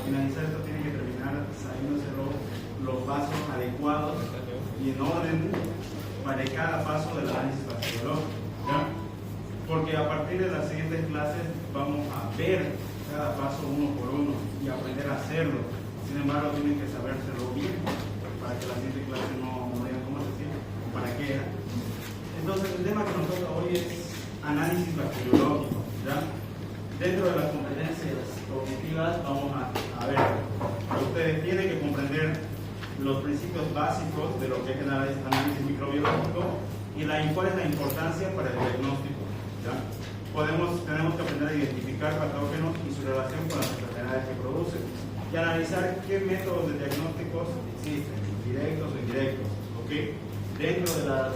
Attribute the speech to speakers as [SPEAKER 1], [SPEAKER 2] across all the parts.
[SPEAKER 1] finalizar esto tiene que terminar sabiéndose los pasos adecuados y en orden para cada paso del análisis bacteriológico, ¿ya? Porque a partir de las siguientes clases vamos a ver cada paso uno por uno y aprender a hacerlo. Sin embargo, tienen que sabérselo bien para que la siguiente clase no digan cómo se siente, para qué era. Entonces, el tema que nos toca hoy es análisis bacteriológico, ¿ya? Dentro de las competencias cognitivas vamos a ver, ustedes tienen que comprender los principios básicos de lo que es el análisis microbiológico y cuál es la importancia para el diagnóstico, ¿ya? Tenemos que aprender a identificar patógenos y su relación con las enfermedades que producen y analizar qué métodos de diagnósticos existen, directos o indirectos, ¿ok? Dentro de las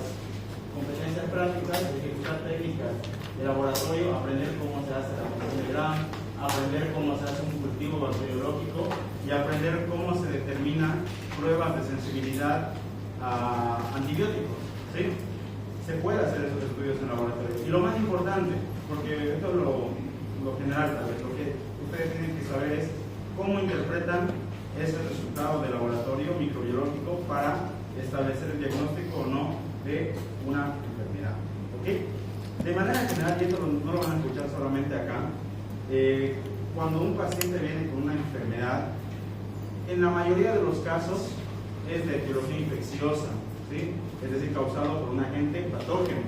[SPEAKER 1] competencias prácticas, ejecutar técnicas de laboratorio, aprender cómo se hace la función de Gram, aprender cómo se hace un cultivo bacteriológico y aprender cómo se determinan pruebas de sensibilidad a antibióticos, ¿sí? Se puede hacer esos estudios en laboratorio. Y lo más importante, porque esto es lo general, tal vez, lo que ustedes tienen que saber es cómo interpretan ese resultado de laboratorio microbiológico para establecer el diagnóstico o no de una enfermedad, ¿ok? De manera general, y esto no lo van a escuchar solamente acá, cuando un paciente viene con una enfermedad, en la mayoría de los casos es de etiología infecciosa, ¿sí? Es decir, causado por un agente patógeno.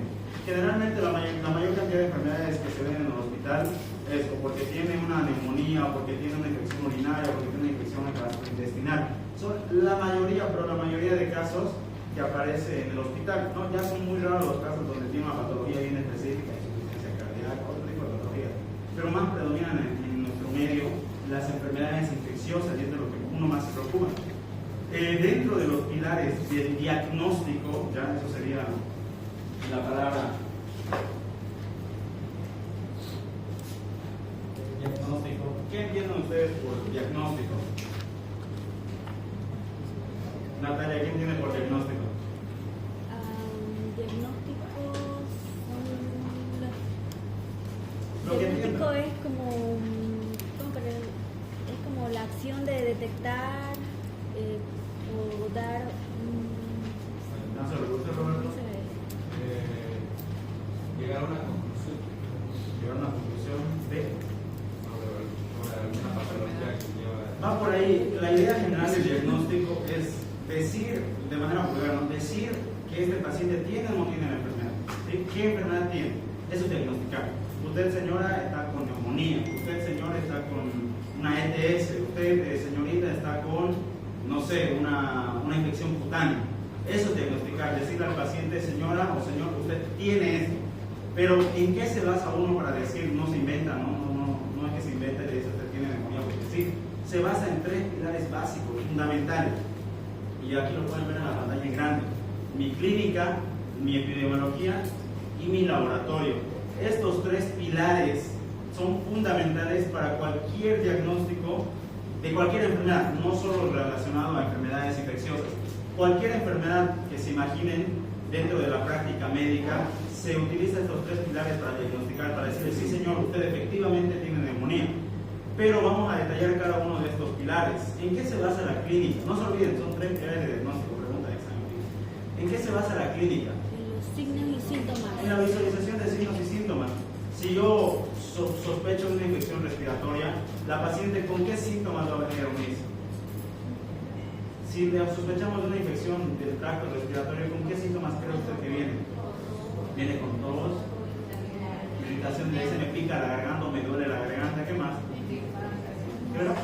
[SPEAKER 1] Generalmente la mayor cantidad de enfermedades que se ven en el hospital es o porque tiene una neumonía, o porque tiene una infección urinaria, o porque tiene una infección gastrointestinal. Son la mayoría, pero la mayoría de casos que aparece en el hospital, ¿no? Ya son muy raros los casos donde tiene una patología bien específica, insuficiencia cardíaca, otro tipo de patologías, pero más predominan en nuestro medio las enfermedades infecciosas y es de lo que uno más se preocupa. Dentro de los pilares del diagnóstico, ya eso sería la palabra diagnóstico. ¿Qué entienden ustedes por diagnóstico? Natalia, ¿qué entiende por diagnóstico?
[SPEAKER 2] Diagnóstico es como la acción de detectar o dar
[SPEAKER 3] llegar a una conclusión.
[SPEAKER 1] Llegar a una conclusión de
[SPEAKER 3] alguna patología que lleva.
[SPEAKER 1] Va por ahí. La idea general del diagnóstico es decir, de manera vulgar, ¿no? Decir que este paciente tiene o no tiene la enfermedad, ¿sí? ¿Qué enfermedad tiene? Eso es diagnosticar. Usted, señora, está con neumonía. Usted, señor, está con una ETS. Usted, señorita, está con, no sé, una infección cutánea. Eso es diagnosticar, decirle al paciente, señora o señor, usted tiene esto. Pero ¿en qué se basa uno para decir? No se inventa, no es que se invente de eso, usted tiene neumonía, porque sí. Se basa en tres pilares básicos, fundamentales. Y aquí lo pueden ver en la pantalla en grande. Mi clínica, mi epidemiología y mi laboratorio. Estos tres pilares son fundamentales para cualquier diagnóstico de cualquier enfermedad, no solo relacionado a enfermedades infecciosas. Cualquier enfermedad que se imaginen dentro de la práctica médica, se utiliza estos tres pilares para diagnosticar, para decirle, sí señor, usted efectivamente tiene neumonía. Pero vamos a detallar cada uno de estos pilares. ¿En qué se basa la clínica? No se olviden, son tres pilares de diagnóstico, pregunta de examen. ¿En qué se basa la clínica?
[SPEAKER 2] en los signos y síntomas.
[SPEAKER 1] En la visualización de signos y síntomas. Si yo sospecho de una infección respiratoria, la paciente, ¿con qué síntomas va a venir a unirse? Si sospechamos de una infección del tracto respiratorio, ¿con qué síntomas cree usted que viene? Viene con tos, irritación, se me pica la garganta, me duele la garganta, ¿qué más? ¿Pero?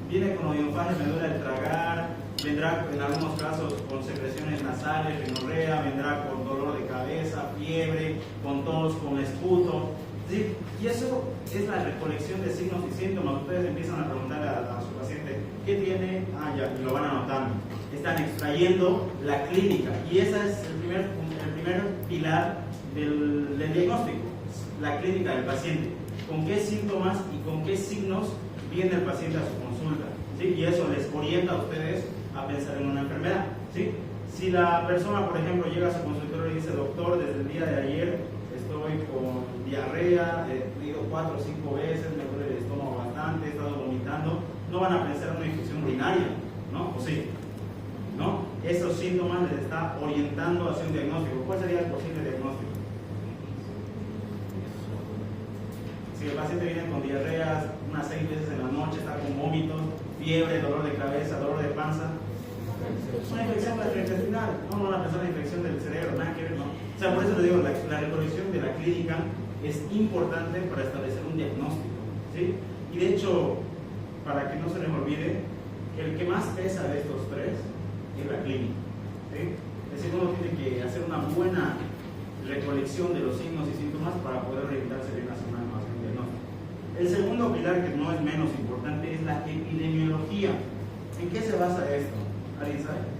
[SPEAKER 1] Viene con odinofagia, me duele el tragar, vendrá en algunos casos con secreciones nasales, rinorrea, vendrá con dolor de cabeza, fiebre, con tos, con esputo. ¿Sí? Y eso es la recolección de signos y síntomas. Ustedes empiezan a preguntarle a su paciente, ¿qué tiene? Ah, ya, y lo van anotando. Están extrayendo la clínica. Y ese es el primer pilar del diagnóstico, la clínica del paciente. ¿Con qué síntomas y con qué signos viene el paciente a su consulta? ¿Sí? Y eso les orienta a ustedes a pensar en una enfermedad. ¿Sí? Si la persona, por ejemplo, llega a su consultorio y dice, doctor, desde el día de ayer estoy con diarrea, he ido 4 o 5 veces, me duele el estómago bastante, he estado vomitando van a pensar en una infección urinaria, ¿no? ¿O sí? ¿No? Esos síntomas les está orientando hacia un diagnóstico. ¿Cuál sería el posible diagnóstico? Si el paciente viene con diarreas unas 6 veces en la noche, está con vómitos, fiebre, dolor de cabeza, dolor de panza, es una infección gastrointestinal, no van a pensar en la infección del cerebro, nada que ver, ¿no? O sea, por eso le digo, la recolección de la clínica es importante para establecer un diagnóstico, ¿sí? Y de hecho, para que no se les olvide, el que más pesa de estos tres es la clínica, ¿sí? Es decir, uno tiene que hacer una buena recolección de los signos y síntomas para poder orientarse bien hacia una diagnóstico. El segundo pilar, que no es menos importante, es la epidemiología. ¿En qué se basa esto? ¿Alguien sabe?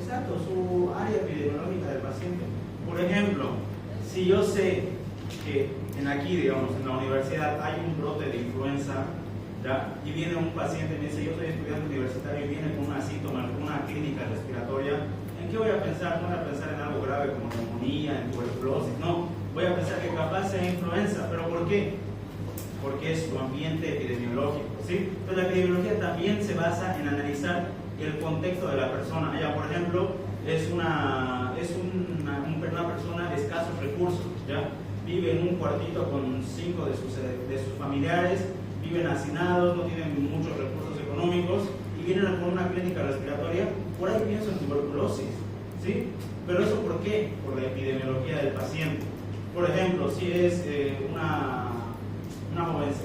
[SPEAKER 1] Exacto, su área epidemiológica del paciente. Por ejemplo, si yo sé que aquí, digamos, en la universidad hay un brote de influenza, ¿ya? Y viene un paciente y me dice, yo soy estudiante universitario y viene con una síntoma, con una clínica respiratoria, ¿en qué voy a pensar? No voy a pensar en algo grave como neumonía, en tuberculosis, no. Voy a pensar que capaz sea influenza, ¿pero por qué? Porque es su ambiente epidemiológico, ¿sí? Entonces la epidemiología también se basa en analizar el contexto de la persona. Ella, por ejemplo, es una persona de escasos recursos, ¿ya? Vive en un cuartito con 5 de sus familiares, viven hacinados, no tienen muchos recursos económicos y vienen con una clínica respiratoria. Por ahí pienso en tuberculosis, ¿sí? Pero ¿eso por qué? Por la epidemiología del paciente. Por ejemplo, si es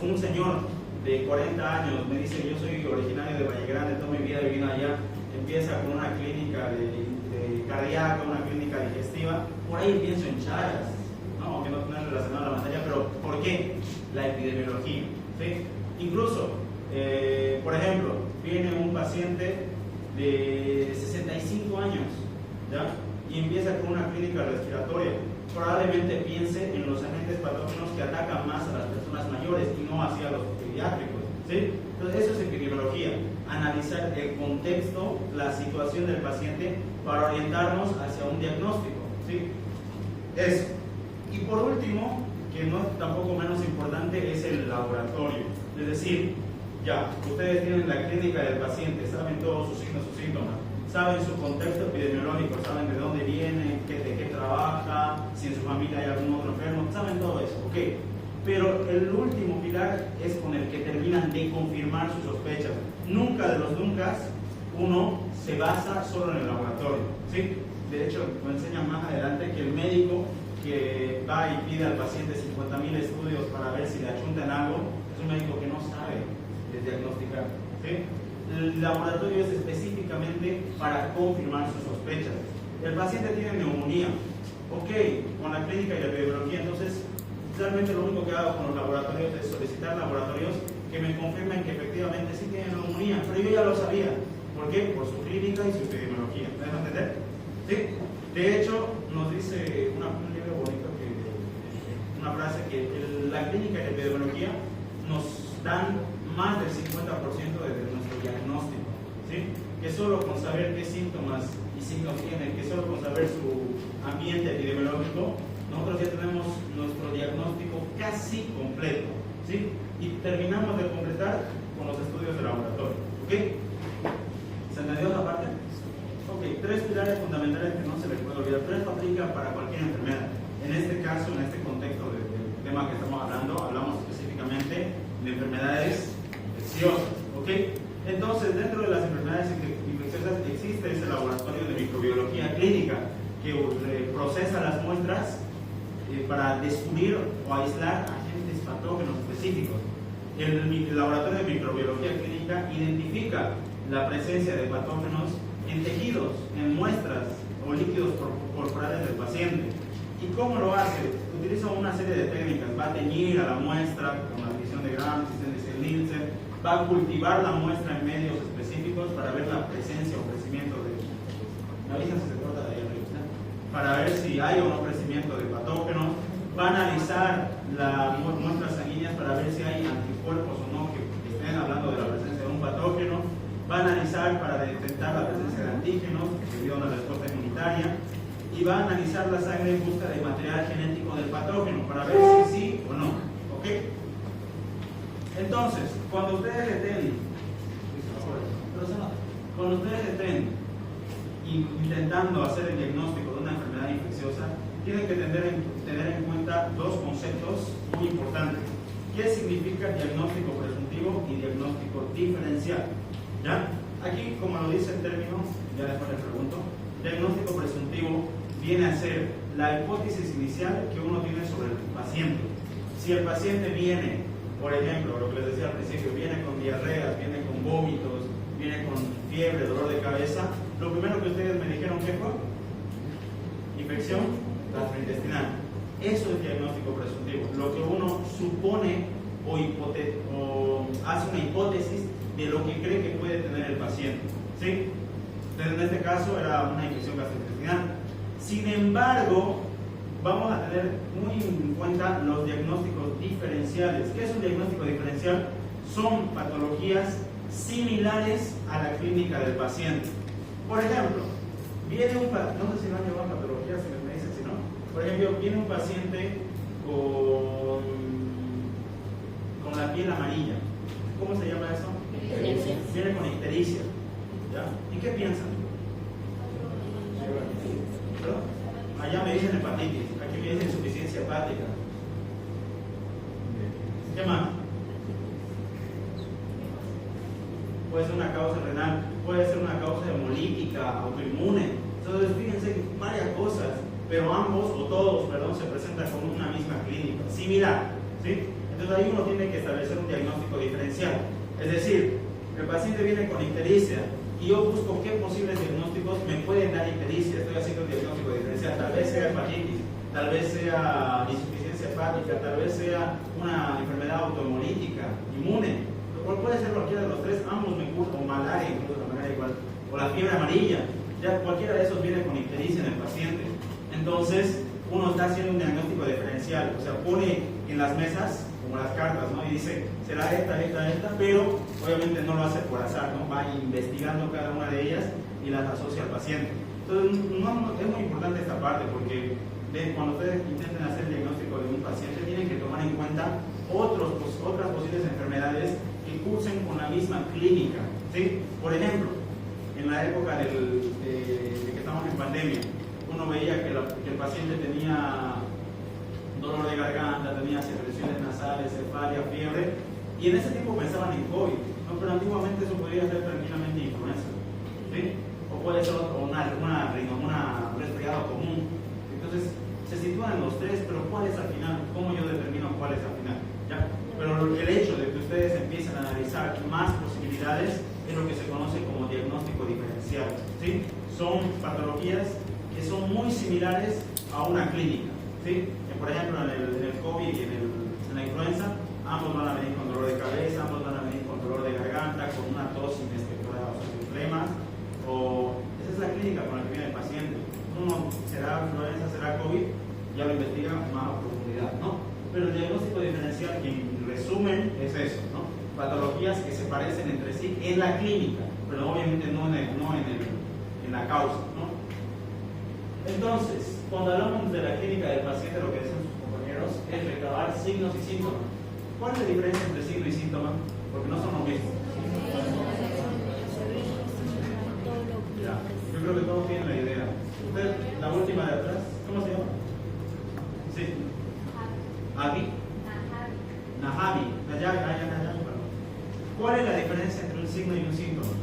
[SPEAKER 1] un señor de 40 años, me dice, yo soy originario de Valle Grande, toda mi vida he vivido allá, empieza con una clínica de cardíaca, una clínica digestiva, por ahí pienso en Chagas, ¿no? Aunque no es relacionado a la materia, pero ¿por qué? La epidemiología, ¿sí? Incluso, por ejemplo, viene un paciente de 65 años, ¿ya? Y empieza con una clínica respiratoria. Probablemente piense en los agentes patógenos que atacan más a las personas mayores y no hacia los pediátricos, ¿sí? Entonces, eso es epidemiología, analizar el contexto, la situación del paciente para orientarnos hacia un diagnóstico, ¿sí? Eso. Y por último, que no es tampoco menos importante, es el laboratorio. Es decir, ya, ustedes tienen la clínica del paciente, saben todos sus signos, sus síntomas, saben su contexto epidemiológico, saben de dónde viene, de qué trabaja, si en su familia hay algún otro enfermo, saben todo eso, ok. Pero el último pilar es con el que terminan de confirmar sus sospechas. Nunca de los nunca uno se basa solo en el laboratorio, ¿sí? De hecho, lo enseñan más adelante que el médico que va y pide al paciente 50.000 estudios para ver si le achuntan algo, es un médico que no sabe diagnosticar, ¿sí? El laboratorio es específicamente para confirmar sus sospechas. El paciente tiene neumonía, ok, con la clínica y la epidemiología, entonces realmente lo único que hago con los laboratorios es solicitar laboratorios que me confirmen que efectivamente sí tienen neumonía, pero yo ya lo sabía. ¿Por qué? Por su clínica y su epidemiología. ¿Me dejan entender? ¿Sí? De hecho, nos dice un libro bonito, una frase que la clínica y la epidemiología nos dan más del 50% de nuestro diagnóstico, ¿sí? Que solo con saber qué síntomas y signos tiene, que solo con saber su ambiente epidemiológico, nosotros ya tenemos nuestro diagnóstico casi completo, ¿sí? Y terminamos de completar con los estudios de laboratorio, ¿ok? ¿Se entendió esa parte? Ok, 3 pilares fundamentales que no se les puede olvidar, pero esto aplica para cualquier enfermedad. En este caso, en este contexto del tema que estamos hablando, hablamos específicamente de enfermedades infecciosas, ¿ok? Entonces, dentro de las enfermedades infecciosas existe ese laboratorio de microbiología clínica que procesa las muestras para descubrir o aislar agentes patógenos específicos. El laboratorio de microbiología clínica identifica la presencia de patógenos en tejidos, en muestras o líquidos corporales del paciente. ¿Y cómo lo hace? Utiliza una serie de técnicas. Va a teñir a la muestra con la división de Gram, de Nielsen, va a cultivar la muestra en medios específicos para ver la presencia o crecimiento de... ¿Me avisan si se corta de ahí arriba? Para ver si hay o no crecimiento de patógenos. Va a analizar las muestras sanguíneas para ver si hay anticuerpos o no que estén hablando de la presencia de un patógeno. Va a analizar para detectar la presencia de antígenos debido a una respuesta inmunitaria. y va a analizar la sangre en busca de material genético del patógeno para ver si sí o no. ¿Ok? Entonces, cuando ustedes estén intentando hacer el diagnóstico de una enfermedad infecciosa, tienen que tener en cuenta dos conceptos muy importantes. ¿Qué significa diagnóstico presuntivo y diagnóstico diferencial? ¿Ya? Aquí, como lo dice el término, ya después les pregunto, diagnóstico presuntivo viene a ser la hipótesis inicial que uno tiene sobre el paciente. Si el paciente viene, por ejemplo, lo que les decía al principio, viene con diarreas, viene con vómitos, viene con fiebre, dolor de cabeza, lo primero que ustedes me dijeron, ¿qué fue? Infección gastrointestinal. Eso es diagnóstico presuntivo, lo que uno supone o hace una hipótesis de lo que cree que puede tener el paciente. ¿Sí? Entonces, en este caso era una infección gastrointestinal. Sin embargo, vamos a tener muy en cuenta los diagnósticos diferenciales. ¿Qué es un diagnóstico diferencial? Son patologías similares a la clínica del paciente. Por ejemplo, viene un paciente, no sé si no han llevado patologías, si me dicen si no. Por ejemplo, viene un paciente con la piel amarilla. ¿Cómo se llama eso?
[SPEAKER 2] Ictericia.
[SPEAKER 1] Viene con ictericia. ¿Ya? ¿Y qué piensan? ¿Perdón? Allá me dicen hepatitis, aquí me dicen insuficiencia hepática. ¿Qué más? Puede ser una causa renal, puede ser una causa hemolítica, autoinmune. Entonces, fíjense varias cosas, pero ambos o todos, perdón, se presentan con una misma clínica, similar. ¿Sí? Entonces, ahí uno tiene que establecer un diagnóstico diferencial. Es decir, el paciente viene con ictericia y yo busco qué posibles diagnósticos me pueden dar ictericia. Estoy haciendo un diagnóstico diferencial. Tal vez sea hepatitis, tal vez sea insuficiencia hepática, tal vez sea una enfermedad autoinmunolítica, inmune. Puede ser cualquiera de los tres, ambos me cursan, o malaria, incluso la malaria igual, o la fiebre amarilla. Ya cualquiera de esos viene con ictericia en el paciente. Entonces, uno está haciendo un diagnóstico diferencial, o sea, pone en las mesas como las cartas, ¿no? Y dice, será esta, pero obviamente no lo hace por azar, ¿no? Va investigando cada una de ellas y las asocia al paciente. Entonces, es muy importante esta parte porque cuando ustedes intenten hacer el diagnóstico de un paciente, tienen que tomar en cuenta otras posibles enfermedades que cursen con la misma clínica, ¿sí? Por ejemplo, en la época de que estamos en pandemia, uno veía que el paciente tenía dolor de garganta, tenía secreciones nasales, cefalia, fiebre, y en ese tiempo pensaban en COVID, ¿no? Pero antiguamente eso podría ser tranquilamente influenza, ¿sí? O puede ser un resfriado común. Entonces, se sitúan los tres, pero ¿cuál es al final? ¿Cómo yo determino cuál es al final? ¿Ya? Pero el hecho de que ustedes empiecen a analizar más posibilidades es lo que se conoce como diagnóstico diferencial, ¿sí? Son patologías que son muy similares a una clínica, ¿sí? Por ejemplo, en el COVID y en la influenza, ambos van a venir con dolor de cabeza, ambos van a venir con dolor de garganta, con una tos inexplicada o sin flemas, esa es la clínica con la que viene el paciente. Uno será influenza, será COVID, ya lo investiga más a profundidad, ¿no? Pero el diagnóstico diferencial, que en resumen es eso, ¿no? Patologías que se parecen entre sí en la clínica, pero obviamente no en la causa, ¿no? Entonces, cuando hablamos de la clínica del paciente, lo que dicen sus compañeros es recabar signos y síntomas. ¿Cuál es la diferencia entre signo y síntoma? Porque no son lo mismo. Ya, yo creo que todos tienen la idea. Usted, la última de atrás, ¿cómo se llama? Sí. Abi. Nahabi. Nayabi. ¿Cuál es la diferencia entre un signo y un síntoma?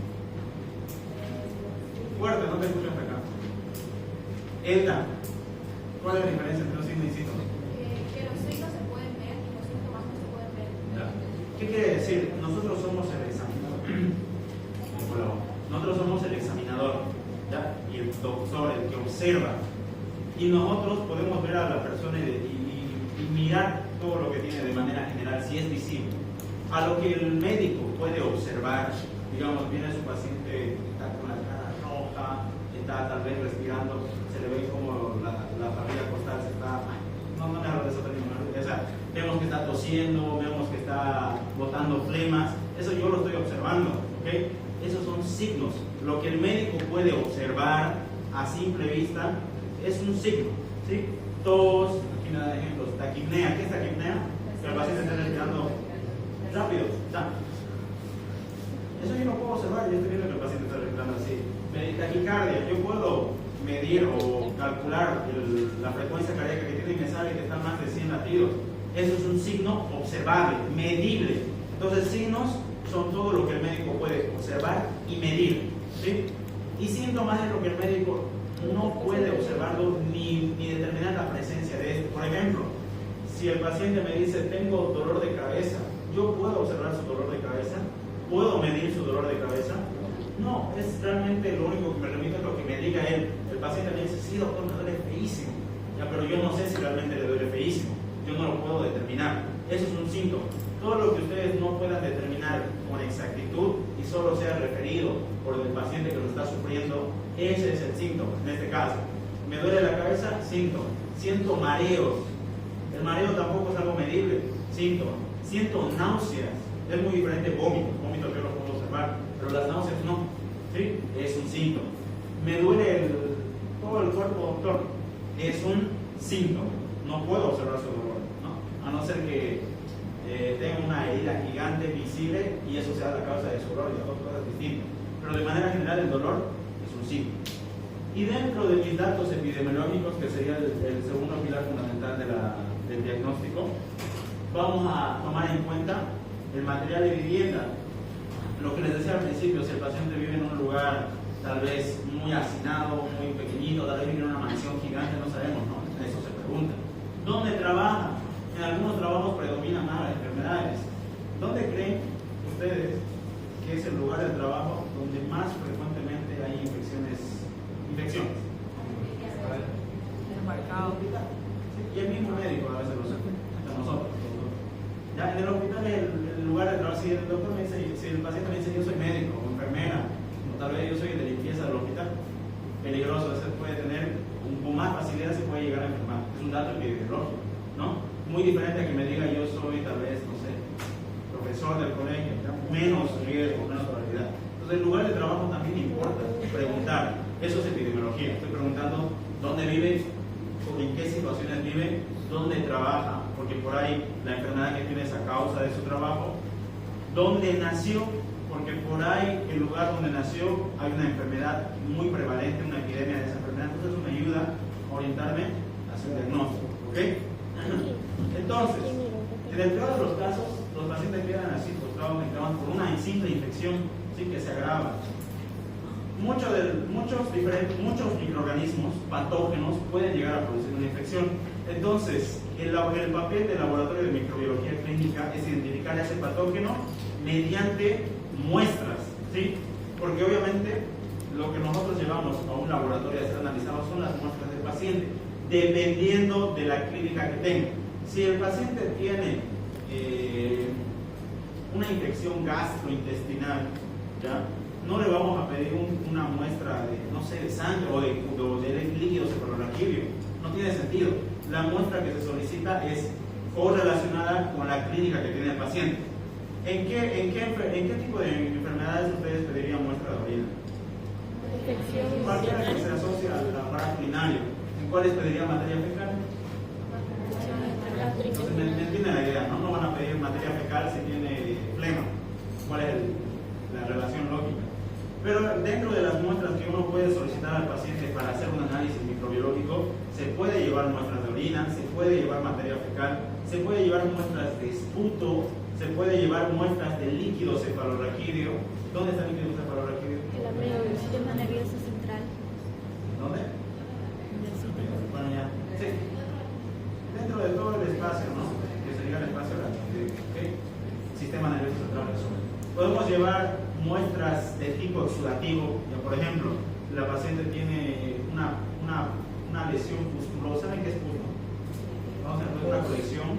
[SPEAKER 1] Fuerte, no te escucho hasta acá. Elda, ¿cuál es la diferencia entre un signo y síntoma?
[SPEAKER 4] Que los signos se pueden ver y los síntomas no se pueden ver.
[SPEAKER 1] Ya. ¿Qué quiere decir? Nosotros somos el examinador. Nosotros somos el examinador, ¿ya? Y el doctor, el que observa. Y nosotros podemos ver a la persona y mirar todo lo que tiene de manera general, si es visible. A lo que el médico puede observar, digamos, viene su paciente, está con la cara roja, está tal vez respirando, se le ve como la familia costal se está, no me hablo de eso también, o sea, vemos que está tosiendo, vemos que está botando flemas, eso yo lo estoy observando, ¿ok? Esos son signos. Lo que el médico puede observar a simple vista, es un signo, ¿sí? Tos, aquí me da ejemplos, taquipnea. ¿Qué es taquipnea? Que el paciente está respirando rápido, ¿ya? Eso yo no puedo observar, yo estoy viendo que el paciente está respirando así. Taquicardia, yo puedo medir o calcular la frecuencia cardíaca que tiene y me sale que está más de 100 latidos. Eso es un signo observable, medible. Entonces, signos son todo lo que el médico puede observar y medir, ¿sí? Y síntomas es lo que el médico no puede observarlo ni determinar la presencia de esto. Por ejemplo, si el paciente me dice tengo dolor de cabeza, ¿yo puedo observar su dolor de cabeza? ¿Puedo medir su dolor de cabeza? No, es realmente lo único que me remito a lo que me diga él. El paciente me dice, sí doctor, me duele feísimo, ya, pero yo no sé si realmente le duele feísimo, yo no lo puedo determinar. Eso es un síntoma. Todo lo que ustedes no puedan determinar con exactitud y solo sea referido por el paciente que lo está sufriendo, ese es el síntoma. En este caso, me duele la cabeza, síntoma. Siento mareos. El mareo tampoco es algo medible, síntoma. Siento náuseas. Es muy diferente vómito. Vómito yo lo puedo observar, pero las náuseas no, ¿sí? Es un síntoma. Me duele todo el cuerpo, doctor. Es un síntoma. No puedo observar su dolor, ¿no? A no ser que tenga una herida gigante, visible, y eso sea la causa de su dolor, y las dos cosas distintas. Pero de manera general el dolor es un síntoma. Y dentro de mis datos epidemiológicos, que sería el segundo pilar fundamental del diagnóstico, vamos a tomar en cuenta el material de vivienda. Lo que les decía al principio, si el paciente vive en un lugar tal vez muy hacinado, muy pequeñito, tal vez vive en una mansión gigante, no sabemos, ¿no? Eso se pregunta. ¿Dónde trabaja? En algunos trabajos predominan más las enfermedades. ¿Dónde creen ustedes que es el lugar de trabajo donde más frecuentemente hay infecciones?
[SPEAKER 4] El mercado.
[SPEAKER 1] Y el mismo médico a veces lo sabe, hasta nosotros. Ya, en el hospital el lugar de trabajo, si el doctor me dice, si el paciente me dice yo soy médico o enfermera, o tal vez yo soy de limpieza del hospital, peligroso, ese puede tener, con más facilidad se puede llegar a enfermar. Es un dato epidemiológico, ¿no? Muy diferente a que me diga yo soy tal vez, no sé, profesor del colegio, ¿ya? Menos riesgo, menos probabilidad. Entonces el lugar de trabajo también importa, preguntar. Eso es epidemiología. Estoy preguntando dónde vive, en qué situaciones vive, dónde trabaja, porque por ahí la enfermedad que tiene es a causa de su trabajo, dónde nació, porque por ahí el lugar donde nació hay una enfermedad muy prevalente, una epidemia de esa enfermedad. Entonces eso me ayuda a orientarme hacia el diagnóstico, ¿ok? Entonces, en el peor de los casos, los pacientes quedan así postrados por una simple infección, ¿sí? Que se agrava. Muchos microorganismos patógenos pueden llegar a producir una infección. Entonces, el papel del laboratorio de microbiología clínica es identificar ese patógeno mediante muestras, ¿sí? Porque obviamente lo que nosotros llevamos a un laboratorio a ser analizado son las muestras del paciente, dependiendo de la clínica que tenga. Si el paciente tiene una infección gastrointestinal, ¿ya? No le vamos a pedir una muestra de, no sé, de sangre o de líquido cefalorraquídeo. No tiene sentido. La muestra que se solicita es correlacionada con la clínica que tiene el paciente. ¿En qué tipo de enfermedades ustedes pedirían muestra de orina? Cualquiera que se asocie al aparato urinario. ¿En cuáles pedirían materia fecal? Entonces, me entienden la idea, ¿no? No van a pedir materia fecal si tiene flema. ¿Cuál es la relación lógica? Pero dentro de las muestras que uno puede solicitar al paciente para hacer un análisis microbiológico, se puede llevar muestras de orina, se puede llevar materia fecal, se puede llevar muestras de esputo, se puede llevar muestras de líquido cefalorraquídeo. ¿Dónde está el líquido cefalorraquídeo?
[SPEAKER 2] El sistema nervioso central.
[SPEAKER 1] ¿Dónde? Bueno, ya. Sí. Dentro de todo el espacio, ¿no? Que sería el espacio laringeo, ¿ok? Sistema nervioso central. Podemos llevar muestras de tipo exudativo. Ya, por ejemplo, la paciente tiene una lesión pustulosa. ¿Saben qué es pus? Vamos a hacer una colección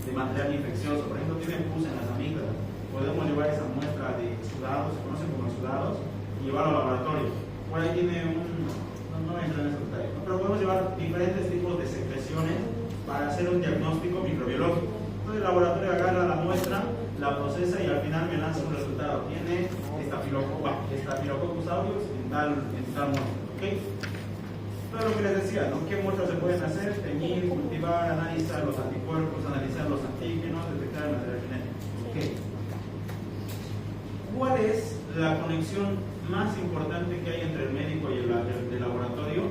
[SPEAKER 1] de material infeccioso. Por ejemplo, tiene pus en las amígdalas. Podemos llevar esa muestra de exudados, se conocen como exudados, y llevarlo al laboratorio. Por ahí tiene no entro en esos detalles, ¿no? Pero podemos llevar diferentes tipos de secreciones para hacer un diagnóstico microbiológico. Entonces el laboratorio agarra la muestra, la procesa y al final me lanza un resultado. Tiene Staphylococcus aureus en tal muestra, ¿ok? Entonces, lo que les decía, ¿no? ¿Qué muestras se pueden hacer? Teñir, cultivar, analizar los anticuerpos, analizar los antígenos, detectar el material genético. Okay. ¿Cuál es la conexión más importante que hay entre el médico y el laboratorio?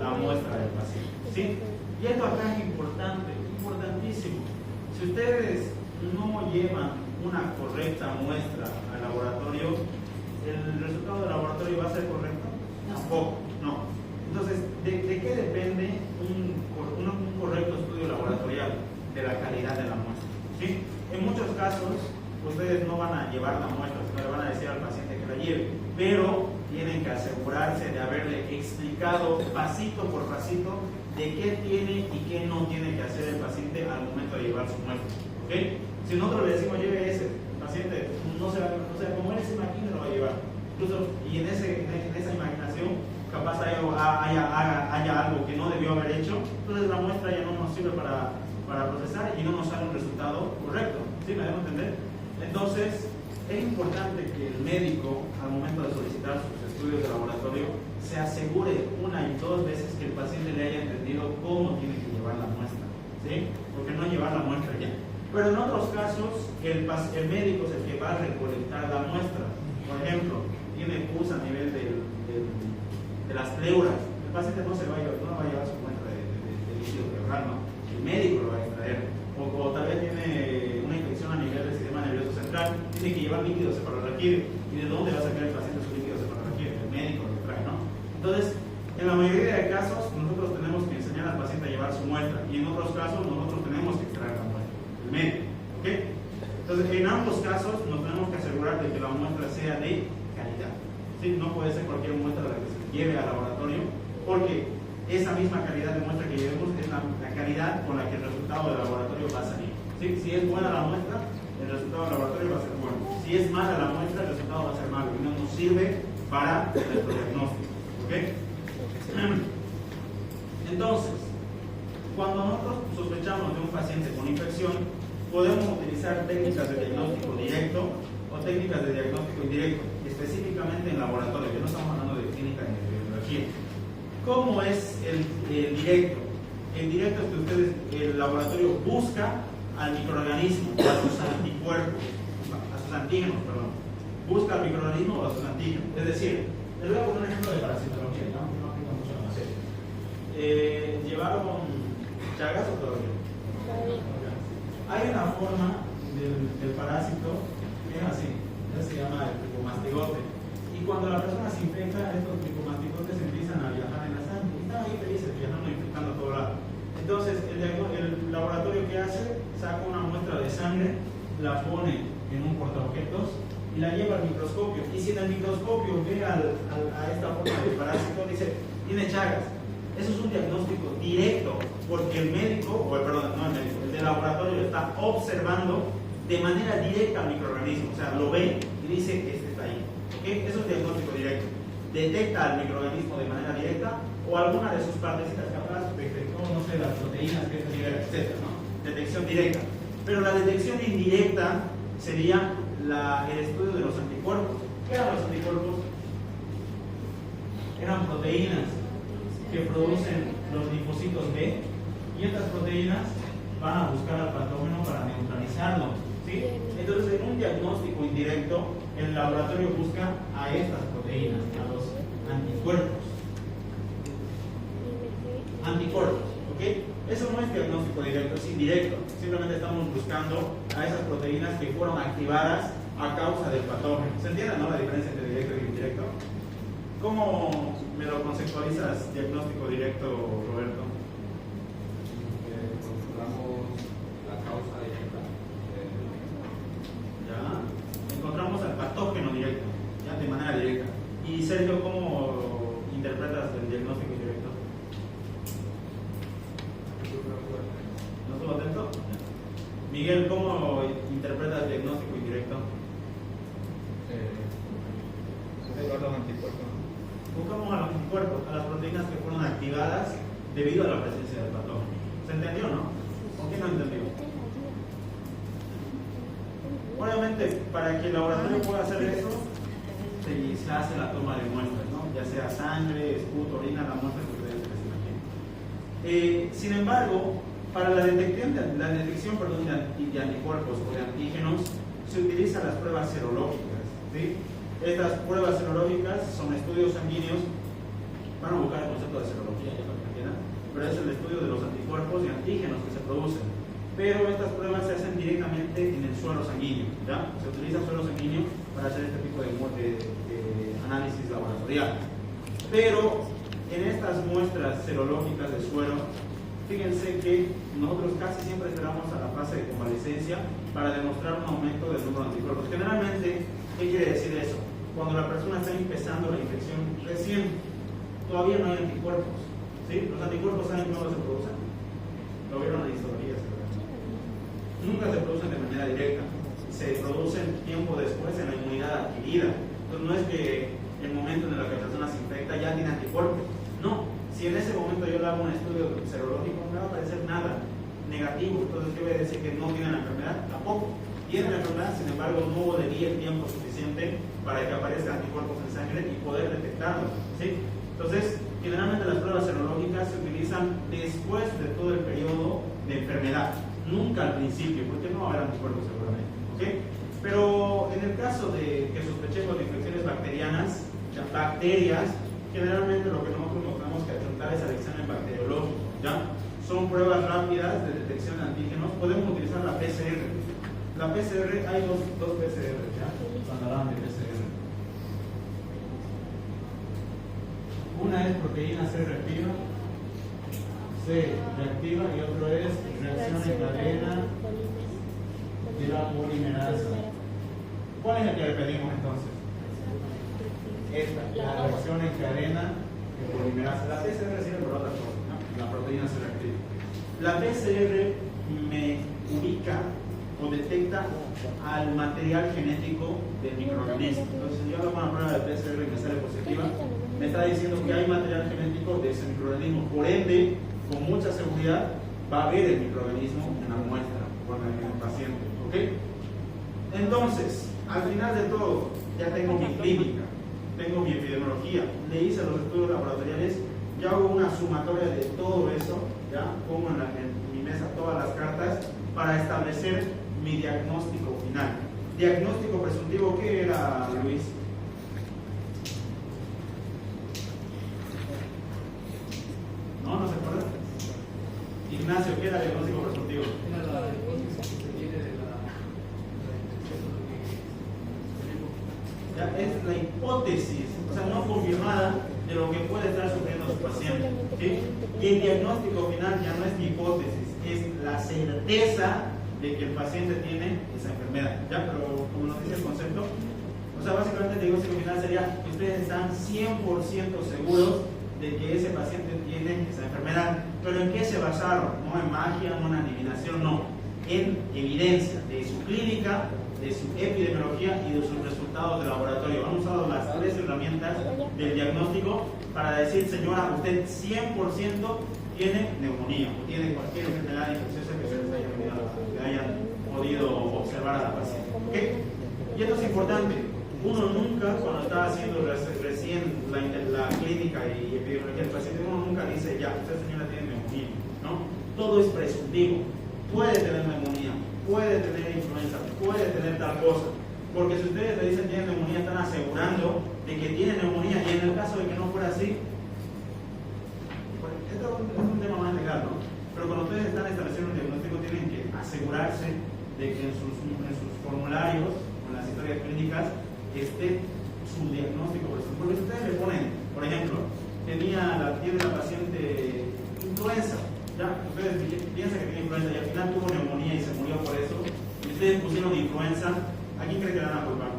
[SPEAKER 1] La muestra del paciente. ¿Sí? Y esto acá es importante, importantísimo. Si ustedes no llevan una correcta muestra al laboratorio, ¿el resultado del laboratorio va a ser correcto? Tampoco, no. Entonces, ¿de qué depende un correcto estudio laboratorial? De la calidad de la muestra. ¿Sí? En muchos casos, ustedes no van a llevar la muestra, sino le van a decir al paciente que la lleve, pero tienen que asegurarse de haberle explicado pasito por pasito de qué tiene y qué no tiene que hacer el paciente al momento de llevar su muestra. ¿Okay? Si nosotros le decimos lleve ese, el paciente no se como él se imagina lo va a llevar. Incluso, y en esa imaginación, capaz haya algo que no debió haber hecho, entonces la muestra ya no nos sirve para procesar y no nos sale un resultado correcto. ¿Sí? ¿Me dejo entender? Entonces, es importante que el médico, al momento de solicitar sus estudios de laboratorio, se asegure una y dos veces que el paciente le haya entendido cómo tiene que llevar la muestra. ¿Sí? Porque no llevar la muestra ya. Pero en otros casos, el médico es el que va a recolectar la muestra. Por ejemplo, tiene pus a nivel de las pleuras. El paciente no va a llevar su muestra de líquido pleural, ¿no? El médico lo va a extraer. O tal vez tiene una infección a nivel del sistema nervioso central, tiene que llevar líquido cefalorraquídeo. ¿Y de dónde va a sacar el paciente su líquido cefalorraquídeo? El médico lo trae, ¿no? Entonces, en la mayoría de casos, nosotros tenemos que enseñar al paciente a llevar su muestra, y en otros casos, nosotros tenemos que extraer la muestra, el médico. ¿Ok? Entonces, en ambos casos, nos tenemos que asegurar de que la muestra sea de calidad. ¿Sí? No puede ser cualquier muestra la que se lleve al laboratorio, porque esa misma calidad de muestra que llevemos es la calidad con la que el resultado del laboratorio va a salir. ¿Sí? Si es buena la muestra, el resultado del laboratorio va a ser bueno. Si es mala la muestra, el resultado va a ser malo y no nos sirve para nuestro diagnóstico. ¿Ok? Entonces, cuando nosotros sospechamos de un paciente con infección, podemos utilizar técnicas de diagnóstico directo o técnicas de diagnóstico indirecto, específicamente en laboratorio, que no estamos hablando de clínica ni de biología. ¿Cómo es el directo? El directo es que el laboratorio busca al microorganismo, a sus anticuerpos, a sus antígenos, perdón. Busca al microorganismo o a sus antígenos. Es decir, les voy a poner un ejemplo de parasitología, ¿no? No aplica mucho a la serie. ¿Llevaron Chagas o todavía? Hay una forma del parásito que es así, se llama el tricomastigote. Y cuando la persona se infecta, estos tricomastigotes empiezan a viajar en la sangre. Y están ahí felices, viajando, infectando a todo lado. Entonces, el laboratorio que hace, saca una muestra de sangre, la pone en un portaobjetos y la lleva al microscopio. Y si en el microscopio ve a esta forma de parásito, dice, tiene Chagas. Eso es un diagnóstico directo, porque el médico, el del laboratorio está observando de manera directa al microorganismo. O sea, lo ve y dice que este está ahí. ¿Okay? Eso es diagnóstico directo. Detecta al microorganismo de manera directa o alguna de sus partecitas capaz, detectó, no sé, las proteínas que se liberan, etc. ¿no? Detección directa. Pero la detección indirecta sería el estudio de los anticuerpos. ¿Qué eran los anticuerpos? Eran proteínas que producen los linfocitos B, y estas proteínas van a buscar al patógeno para neutralizarlo. ¿Sí? Entonces, en un diagnóstico indirecto, el laboratorio busca a estas proteínas, a los anticuerpos. Anticuerpos, ¿ok? Eso no es diagnóstico directo, es indirecto. Simplemente estamos buscando a esas proteínas que fueron activadas a causa del patógeno. ¿Se entiende, no, la diferencia entre directo y indirecto? ¿Cómo me lo conceptualizas, diagnóstico directo, Roberto?
[SPEAKER 3] Controlamos la causa directa.
[SPEAKER 1] Ya. Encontramos al patógeno directo, ya, de manera directa. Y Sergio, ¿cómo interpretas el diagnóstico indirecto? ¿No estuvo atento? Miguel, ¿cómo interpretas el diagnóstico indirecto?
[SPEAKER 3] Los anticuerpos.
[SPEAKER 1] Buscamos a los anticuerpos, a las proteínas que fueron activadas debido a la presencia del patógeno. ¿Se entendió, no? ¿O quién no entendió? Obviamente, para que el laboratorio pueda hacer eso, se hace la toma de muestras, ¿no? Ya sea sangre, esputo, orina, la muestra que ustedes necesitan. Sin embargo, para la detección de anticuerpos o de antígenos se utilizan las pruebas serológicas, ¿sí? Estas pruebas serológicas son estudios sanguíneos. Van a buscar el concepto de serología, ya lo entiendan, pero es el estudio de los anticuerpos y antígenos que se producen. Pero estas pruebas se hacen directamente en el suero sanguíneo, ¿ya? Se utiliza suero sanguíneo para hacer este tipo de análisis laboratorial. Pero en estas muestras serológicas de suero, fíjense que nosotros casi siempre esperamos a la fase de convalescencia para demostrar un aumento del número de anticuerpos. Generalmente, ¿qué quiere decir eso? Cuando la persona está empezando la infección recién, todavía no hay anticuerpos, ¿sí? Los anticuerpos, ¿saben cómo se producen? Lo vieron en la histología, nunca se producen de manera directa, se producen tiempo después en la inmunidad adquirida. Entonces no es que el momento en el que la persona se infecta ya tiene anticuerpos, no. Si en ese momento yo le hago un estudio serológico, no me va a aparecer nada negativo. Entonces, ¿qué voy a decir? Que no tiene la enfermedad. Tampoco tiene la enfermedad, sin embargo no le di el tiempo suficiente para que aparezcan anticuerpos en sangre y poder detectarlos, ¿sí? Entonces, generalmente las pruebas serológicas se utilizan después de todo el periodo de enfermedad, nunca al principio, porque no va a haber anticuerpos seguramente, ¿ok? Pero en el caso de que sospechemos de infecciones bacterianas, ya bacterias, generalmente lo que nosotros nos tenemos que apuntar es al examen bacteriológico, ¿ya? Son pruebas rápidas de detección de antígenos. Podemos utilizar la PCR. La PCR, hay dos PCR, ¿ya? Cuando hablamos de PCR. Una es proteína C reactiva, y otro es reacción en cadena de la polimerasa. ¿Cuál es el que le pedimos entonces? Esta, la reacción en cadena de polimerasa. La PCR sirve por otra cosa, ¿no? La proteína C reactiva. La PCR me ubica o detecta al material genético del microorganismo. Entonces, si yo hago una prueba de PCR y me sale positiva, me está diciendo que hay material genético de ese microorganismo. Por ende, con mucha seguridad, va a haber el microorganismo en la muestra o en el paciente. ¿Ok? Entonces, al final de todo, ya tengo mi clínica, tengo mi epidemiología, le hice los estudios laboratoriales, ya hago una sumatoria de todo eso, ya pongo en mi mesa todas las cartas para establecer mi diagnóstico final. Diagnóstico presuntivo, ¿qué era, Luis? ¿No? ¿No se acuerda? Ignacio, ¿qué era diagnóstico presuntivo?
[SPEAKER 5] Era la hipótesis que se tiene de la infección.
[SPEAKER 1] Ya, es la hipótesis, o sea, no confirmada de lo que puede estar sufriendo su paciente, ¿sí? Y el diagnóstico final ya no es mi hipótesis, es la certeza de que el paciente tiene esa enfermedad, ¿ya? Pero como nos dice el concepto, o sea, básicamente el diagnóstico final sería que ustedes están 100% seguros de que ese paciente tiene esa enfermedad. ¿Pero en qué se basaron? No en magia, no en adivinación, no. En evidencia de su clínica, de su epidemiología y de sus resultados de laboratorio. Han usado las tres herramientas del diagnóstico para decir, señora, usted 100% tiene neumonía o tiene cualquier enfermedad infecciosa que hayan podido observar a la paciente. ¿Okay? Y esto es importante. Uno nunca, cuando está haciendo recién la clínica y epidemiología del paciente, uno nunca dice, ya, usted señora tiene neumonía, ¿no? Todo es presuntivo. Puede tener neumonía, puede tener influenza, puede tener tal cosa. Porque si ustedes le dicen tiene neumonía, están asegurando de que tiene neumonía, y en el caso de que no fuera así, esto es un tema más legal, ¿no? Pero cuando ustedes están estableciendo un diagnóstico, tienen que asegurarse de que en sus formularios o en las historias clínicas esté su diagnóstico. Porque si ustedes le ponen, por ejemplo, tiene la paciente influenza, ya, ustedes piensan que tiene influenza y al final tuvo neumonía y se murió por eso, y ustedes pusieron influenza, ¿a quién creen que le van a culpar?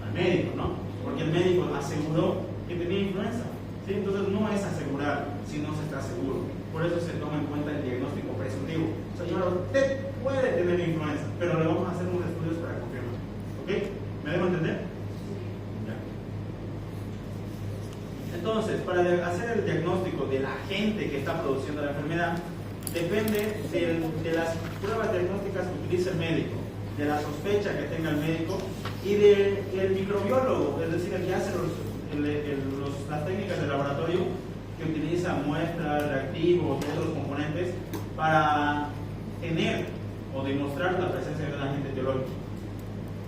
[SPEAKER 1] Al médico, ¿no? Porque el médico aseguró que tenía influenza, ¿sí? Entonces no es asegurar si no se está seguro. Por eso se toma en cuenta el diagnóstico presuntivo. Señora, usted puede tener influenza, pero le vamos a hacer unos estudios para confirmar. ¿Ok? ¿Me debo entender? Ya. Entonces, para hacer el diagnóstico del agente que está produciendo la enfermedad, depende de las pruebas diagnósticas que utilice el médico, de la sospecha que tenga el médico y del microbiólogo, es decir, el que hace las técnicas de laboratorio, que utiliza muestras, reactivos y otros componentes para tener o demostrar la presencia de un agente etiológico.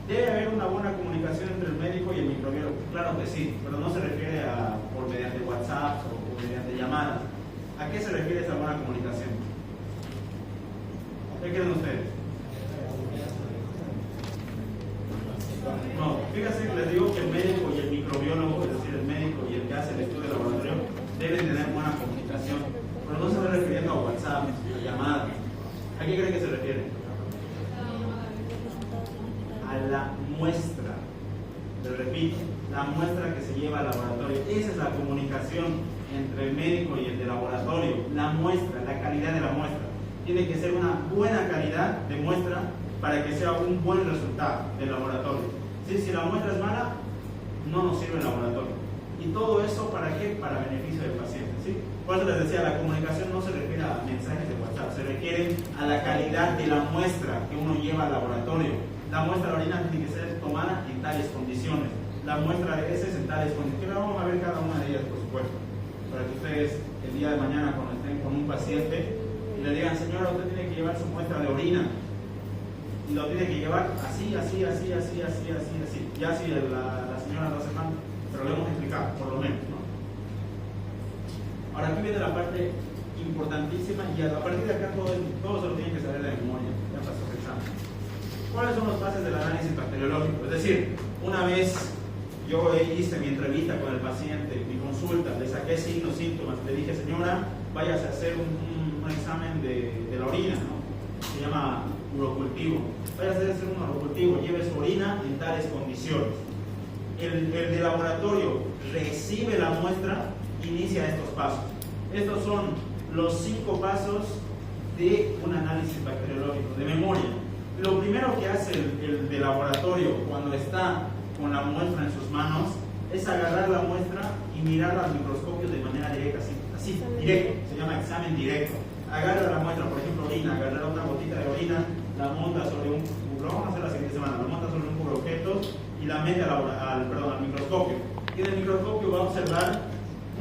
[SPEAKER 1] ¿Debe haber una buena comunicación entre el médico y el microbiólogo? Claro que sí, pero no se refiere a por mediante WhatsApp o mediante llamadas. ¿A qué se refiere esa buena comunicación? ¿Qué creen ustedes? No, fíjense que les digo que el médico y el microbiólogo, es decir, el médico y el que hace el estudio de laboratorio, deben tener buena comunicación, pero no se está refiriendo a WhatsApp, a llamadas. ¿A qué creen que se refiere? A la muestra. Les repito, la muestra que se lleva al laboratorio. Esa es la comunicación entre el médico y el de laboratorio. La muestra, la calidad de la muestra. Tiene que ser una buena calidad de muestra para que sea un buen resultado del laboratorio. ¿Sí? Si la muestra es mala, no nos sirve el laboratorio. ¿Y todo eso para qué? Para beneficio del paciente. ¿Sí? Por eso les decía, la comunicación no se refiere a mensajes de WhatsApp, se refiere a la calidad de la muestra que uno lleva al laboratorio. La muestra de orina tiene que ser tomada en tales condiciones. La muestra de heces en tales condiciones. Vamos a ver cada una de ellas, por supuesto, para que ustedes el día de mañana, cuando estén con un paciente y le digan, señora, usted tiene que llevar su muestra de orina y lo tiene que llevar así. Ya si la señora no hace mal, pero lo hemos explicado, por lo menos, ¿no? Ahora aquí viene la parte importantísima y a partir de acá todo se lo tienen que saber de memoria. Ya pasó el examen. ¿Cuáles son los pasos del análisis bacteriológico? Es decir, una vez yo hice mi entrevista con el paciente, mi consulta, le saqué signos, síntomas, le dije, señora, váyase a hacer un examen de la orina, ¿no? Se llama urocultivo. Váyase a hacer un urocultivo, lleve su orina en tales condiciones. El de laboratorio recibe la muestra, inicia estos pasos. Estos son los 5 pasos de un análisis bacteriológico, de memoria. Lo primero que hace el de laboratorio cuando está con la muestra en sus manos es agarrar la muestra y mirarla al microscopio de manera directa, así, directo, se llama examen directo. Agarra la muestra, por ejemplo, orina, agarra una gotita de orina, la monta sobre lo vamos a hacer la siguiente semana, la monta sobre un cubreobjetos y la mete al microscopio. Y en el microscopio va a observar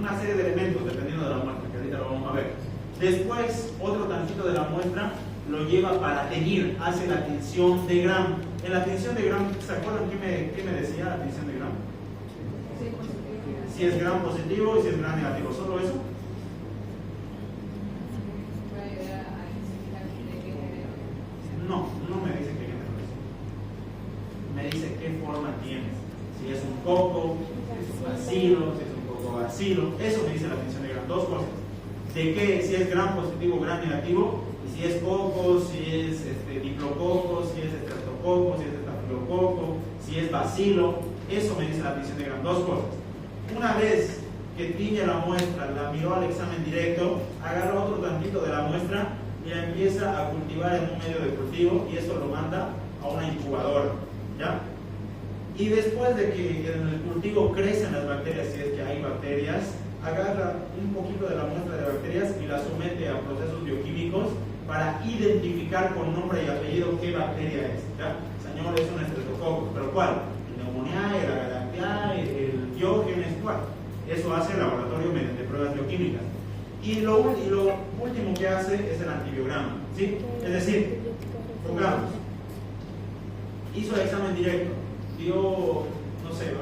[SPEAKER 1] una serie de elementos dependiendo de la muestra, que ahorita lo vamos a ver. Después, otro tantito de la muestra lo lleva para teñir, hace la tinción de Gram. En la tinción de Gram, ¿se acuerdan qué me decía la tinción de Gram? Si es Gram positivo y si es Gram negativo, ¿solo eso? No me dice qué género es. Me dice qué forma tienes. Si es un coco, si es un bacilo, si es un coco bacilo. Eso me dice la tinción de Gram. Dos cosas. De qué, si es Gram positivo o Gram negativo, y si es coco, si es diplococo, si es estreptococo, si es estafilococo, si es bacilo. Eso me dice la tinción de Gram. Dos cosas. Una vez que tiñe la muestra, la miró al examen directo, agarra otro tantito de la muestra y la empieza a cultivar en un medio de cultivo y eso lo manda a una incubadora, ¿ya? Y después de que en el cultivo crecen las bacterias, si es que hay bacterias, agarra un poquito de la muestra de bacterias y la somete a procesos bioquímicos para identificar con nombre y apellido qué bacteria es, ¿ya? Señor, es un estreptococo, ¿pero cuál? El Pneumoniae, el Agarictiae, el Diógenes, ¿cuál? Eso hace el laboratorio mediante pruebas bioquímicas. Y lo último que hace es el antibiograma, ¿sí? Es decir, pongamos, hizo el examen directo, vio, no sé,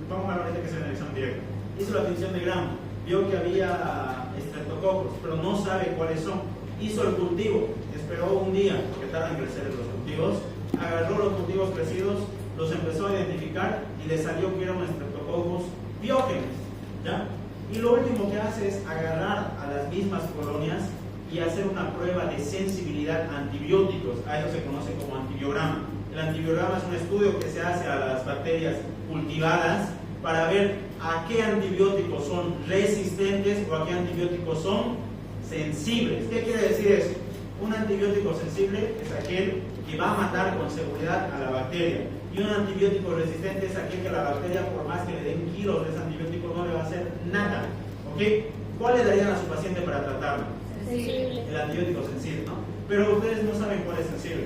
[SPEAKER 1] vamos a ver ahorita que sea el examen directo, hizo la tinción de Gram, vio que había estreptococos, pero no sabe cuáles son, hizo el cultivo, esperó un día, porque tardan en crecer los cultivos, agarró los cultivos crecidos, los empezó a identificar y le salió que eran estreptococos Diógenes, ¿ya? Y lo último que hace es agarrar a las mismas colonias y hacer una prueba de sensibilidad a antibióticos. A eso se conoce como antibiograma. El antibiograma es un estudio que se hace a las bacterias cultivadas para ver a qué antibióticos son resistentes o a qué antibióticos son sensibles. ¿Qué quiere decir eso? Un antibiótico sensible es aquel que va a matar con seguridad a la bacteria. Y un antibiótico resistente es aquel que la bacteria, por más que le den kilos de ese antibiótico, no le va a hacer nada. ¿Ok? ¿Cuál le darían a su paciente para tratarlo?
[SPEAKER 2] Sensible.
[SPEAKER 1] El antibiótico sensible, ¿no? Pero ustedes no saben cuál es sensible.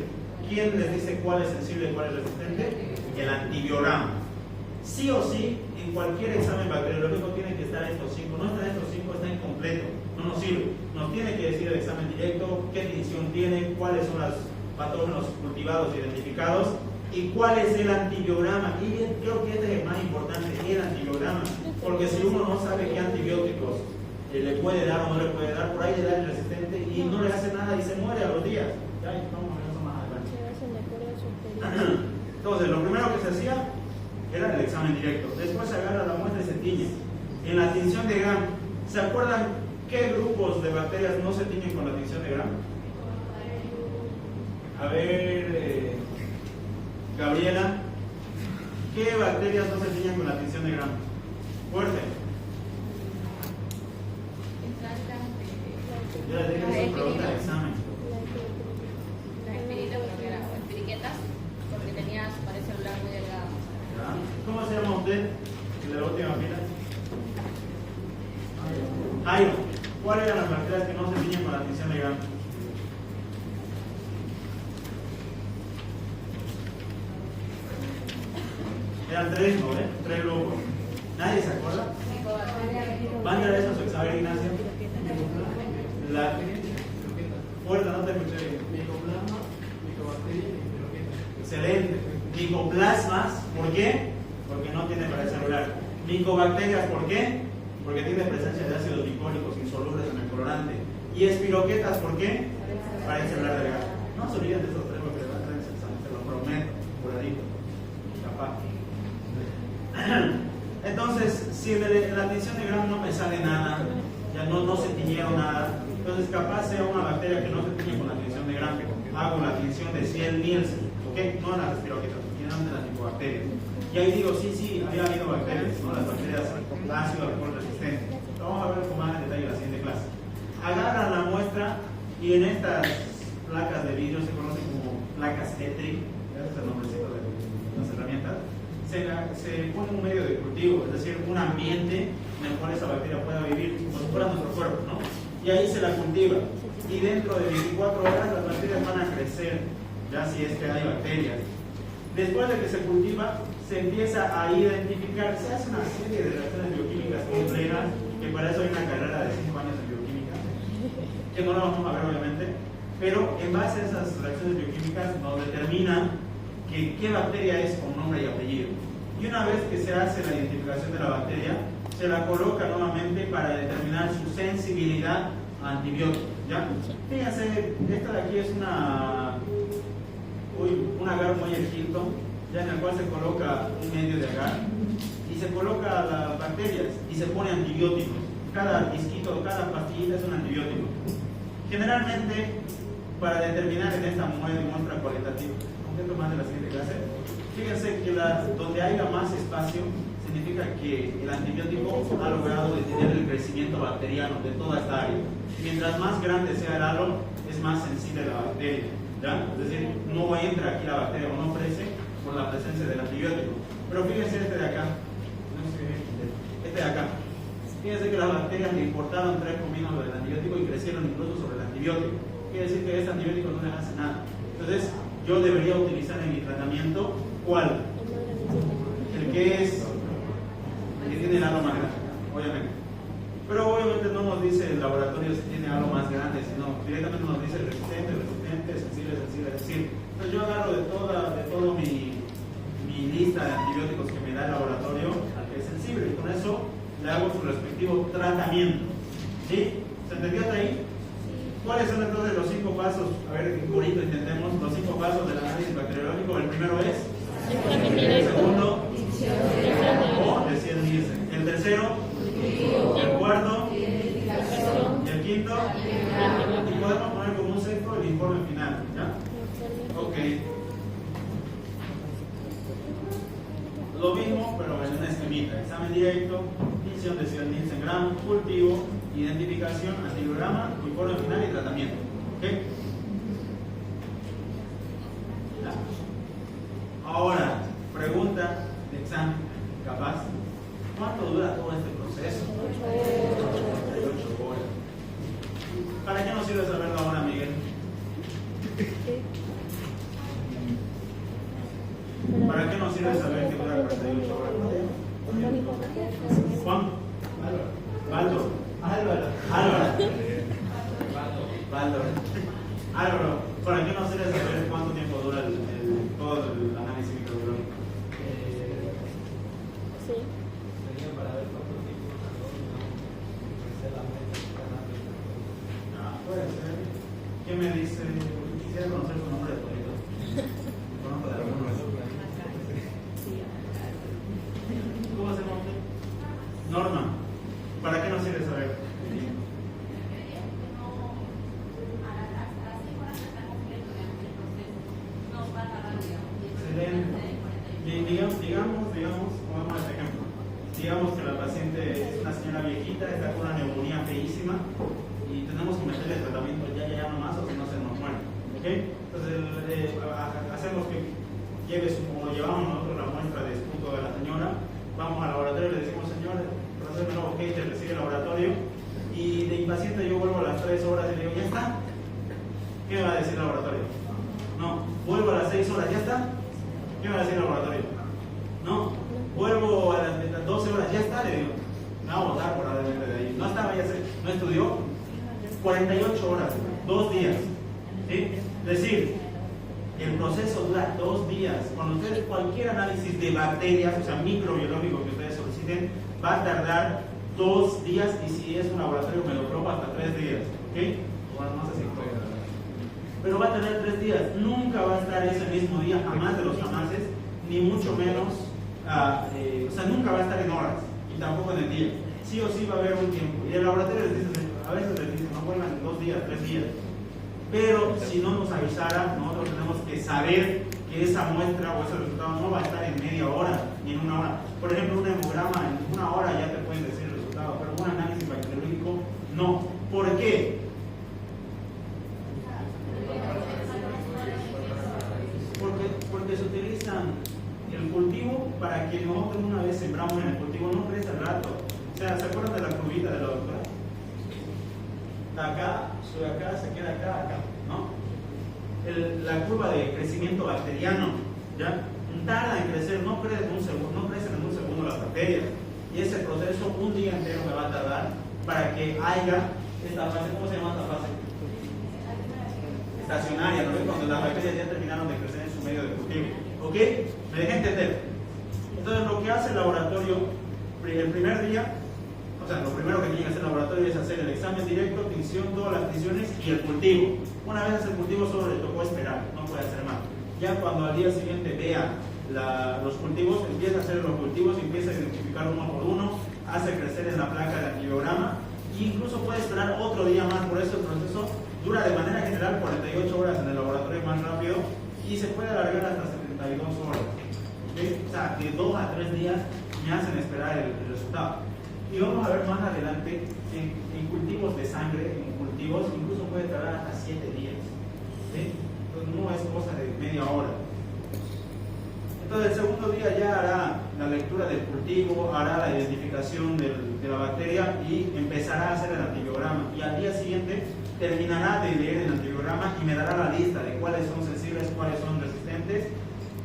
[SPEAKER 1] ¿Quién les dice cuál es sensible y cuál es resistente? El antibiograma. Sí o sí, en cualquier examen bacteriológico tienen que estar estos 5. No están estos 5, está incompleto, no nos sirve. Nos tiene que decir el examen directo qué división tiene, cuáles son los patógenos cultivados identificados y cuál es el antibiograma. Y creo que este es el más importante, el antibiograma, porque si uno no sabe qué antibióticos le puede dar o no le puede dar, por ahí le da el resistente y no le hace nada y se muere a los días. Ya, vamos a ver eso más adelante. Entonces, lo primero que se hacía era el examen directo. Después se agarra la muestra y se tiñe. En la tinción de Gram, ¿se acuerdan qué grupos de bacterias no se tiñen con la tinción de Gram? A ver, Gabriela, ¿qué bacterias no se tiñen con la tinción de Gram? Fuerte. Yo les dije que se pregunta el examen.
[SPEAKER 4] Las espiritas, bueno, que eran espiriquetas, porque tenía su pared celular muy delgada.
[SPEAKER 1] ¿Cómo se llama usted? El de la última fila. Jairo, ¿cuáles eran las bacterias que no se tiñen con la tinción de Gram? Eran tres, ¿no? Tres grupos. ¿Nadie se acuerda? ¿Van a dar eso a su examen, Ignacio? La fuerza, no te escuché bien.
[SPEAKER 5] Micoplasma, micobacteria y microqueta.
[SPEAKER 1] Excelente. Micoplasmas, ¿por qué? Porque no tiene pared celular. Micobacterias, ¿por qué? Porque tiene presencia de ácidos glicólicos insolubles en el colorante. Y espiroquetas, ¿por qué? Pared celular delgada. No se olviden de esos tres porque les van a traer ese examen, se lo prometo, curadito. Capaz. Entonces, si en la tinción de Gram no me sale nada, ya no se tiñeron nada, entonces capaz sea una bacteria que no se tiñe con la tinción de Gram. Hago la tinción de Ciel-Nielsen, ¿ok? No las espiroquetas, sino de las micobacterias. Y ahí digo, sí, había habido bacterias, ¿no? Las bacterias ácido alcohol resistentes. Vamos a ver con más detalle en la siguiente clase. Agarran la muestra y en estas placas de vidrio se conocen como placas Petri, ese es el nombrecito de las herramientas. Se pone un medio de cultivo, es decir, un ambiente en el cual esa bacteria pueda vivir como si fuera nuestro cuerpo, ¿no? Y ahí se la cultiva. Y dentro de 24 horas las bacterias van a crecer, ya si es que hay bacterias. Después de que se cultiva, se empieza a identificar, se hace una serie de reacciones bioquímicas complejas, que para eso hay una carrera de 5 años en bioquímica, que no la vamos a ver obviamente, pero en base a esas reacciones bioquímicas nos determina qué bacteria es con nombre y apellido. Y una vez que se hace la identificación de la bacteria, se la coloca nuevamente para determinar su sensibilidad a antibióticos. ¿Ya? Fíjense, esta de aquí es un agar Moyer Hilton, ya en el cual se coloca un medio de agar y se coloca las bacterias y se pone antibióticos. Cada disquito, cada pastillita es un antibiótico. Generalmente, para determinar en esta muestra cualitativa, más de la siguiente clase, fíjense que donde haya más espacio significa que el antibiótico ha logrado detener el crecimiento bacteriano de toda esta área. Mientras más grande sea el halo, es más sensible la bacteria, ¿ya? Es decir, no entra aquí la bacteria o no crece por la presencia del antibiótico. Pero fíjense este de acá, fíjense que las bacterias le importaron 3 cominos del antibiótico y crecieron incluso sobre el antibiótico. Quiere decir que este antibiótico no les hace nada. Entonces, yo debería utilizar en mi tratamiento, ¿cuál? El que tiene el halo más grande, obviamente. Pero obviamente no nos dice el laboratorio si tiene halo más grande, sino directamente nos dice resistente, sensible. Entonces yo agarro de todo mi lista de antibióticos que me da el laboratorio al que es sensible, y con eso le hago su respectivo tratamiento. ¿Sí? ¿Se entendió hasta ahí? ¿Cuáles son entonces los 5 pasos? A ver, curito, intentemos los 5 pasos del análisis bacteriológico. El primero es el segundo, o de Ciel-Nielsen. El tercero, el cuarto, y el quinto, y podemos poner como un sexto el informe final. ¿Ya? Ok. Lo mismo, pero en una esquemita. Examen directo, tinción de Ciel-Nielsen Gram, cultivo, identificación, antibiograma, informe final y tratamiento. ¿Ok? Ya. Ahora, pregunta de examen, capaz. ¿Cuánto dura todo este proceso? 48 horas. ¿Para qué nos sirve saberlo ahora, Miguel? ¿Para qué nos sirve saber que dura 48 horas? Juan, Álvaro, Álvaro. Álvaro, ¿para qué no sería saber cuánto tiempo dura todo el análisis microbiológico?
[SPEAKER 2] Sí.
[SPEAKER 3] Sería para ver cuánto tiempo tardó en la muestra de cada
[SPEAKER 1] Puede ser. ¿Qué me dice? Quisiera conocer su nombre de polito. Conozco de algunos. ¿Cómo se llama usted? Norma. ¿Para qué nos sirve saber? Excelente. Digamos, pongamos este ejemplo. Digamos que la paciente es una señora viejita, está con una neumonía feísima y tenemos que meterle tratamiento ya nomás o si no se nos muere. ¿Ok? Entonces hacemos que llevamos nosotros la muestra de esputo de la señora, vamos al laboratorio y le decimos, señor, proceso nuevo, ok, te recibe el laboratorio y de impaciente yo vuelvo a las 3 horas y le digo, ¿ya está? ¿Qué me va a decir el laboratorio? No. ¿Vuelvo a las 6 horas? ¿Ya está? ¿Qué me va a decir el laboratorio? No. ¿Vuelvo a las 12 horas? ¿Ya está? Le digo, me va a votar probablemente de ahí. No estaba, ya sé, no estudió. 48 horas, 2 días. ¿Sí? Es decir, el proceso dura 2 días. Cuando ustedes cualquier análisis de bacterias, o sea, microbiológico que ustedes soliciten, va a tardar 2 días y si es un laboratorio me lo probo hasta 3 días. ¿Ok? Bueno, no sé si puede. Pero va a tener 3 días. Nunca va a estar ese mismo día, jamás de los jamases, ni mucho menos, o sea, nunca va a estar en horas y tampoco en el día. Sí o sí va a haber un tiempo. Y el laboratorio les dice, a veces les dice, no vuelvan en 2 días, 3 días. Pero si no nos avisara, nosotros tenemos que saber que esa muestra o ese resultado no va a estar en media hora ni en 1 hora. Por ejemplo, un hemograma en 1 hora ya te pueden decir el resultado, pero un análisis bacteriológico no. ¿Por qué? Porque se utilizan el cultivo para que nosotros una vez sembramos en el cultivo no crece al rato. O sea, ¿se acuerdan de la curvita de la doctora? Acá, sube acá, se queda acá, ¿no? La curva de crecimiento bacteriano, ¿ya? Tarda en crecer, no crecen en un segundo las bacterias. Y ese proceso un día entero me va a tardar para que haya esta fase. ¿Cómo se llama esta fase? Estacionaria, ¿no? Cuando las bacterias ya terminaron de crecer en su medio de cultivo. ¿Ok? ¿Me dejé entender? Entonces lo que hace el laboratorio el primer día, o sea, lo primero que tiene que hacer el laboratorio es hacer el examen directo, tinción, todas las tinciones y el cultivo. Una vez hace el cultivo solo le tocó esperar, no puede hacer más. Ya cuando al día siguiente vea los cultivos, empieza a hacer los cultivos, empieza a identificar uno por uno, hace crecer en la placa de antibiograma e incluso puede esperar otro día más. Por eso el proceso dura de manera general 48 horas en el laboratorio más rápido y se puede alargar hasta 72 horas. ¿Okay? O sea, de 2 a 3 días me hacen esperar el resultado. Y vamos a ver más adelante en cultivos de sangre, en cultivos incluso puede tardar hasta 7 días. ¿Sí? Entonces no es cosa de media hora. Entonces el segundo día ya hará la lectura del cultivo, hará la identificación de la bacteria y empezará a hacer el antibiograma. Y al día siguiente terminará de leer el antibiograma y me dará la lista de cuáles son sensibles, cuáles son resistentes.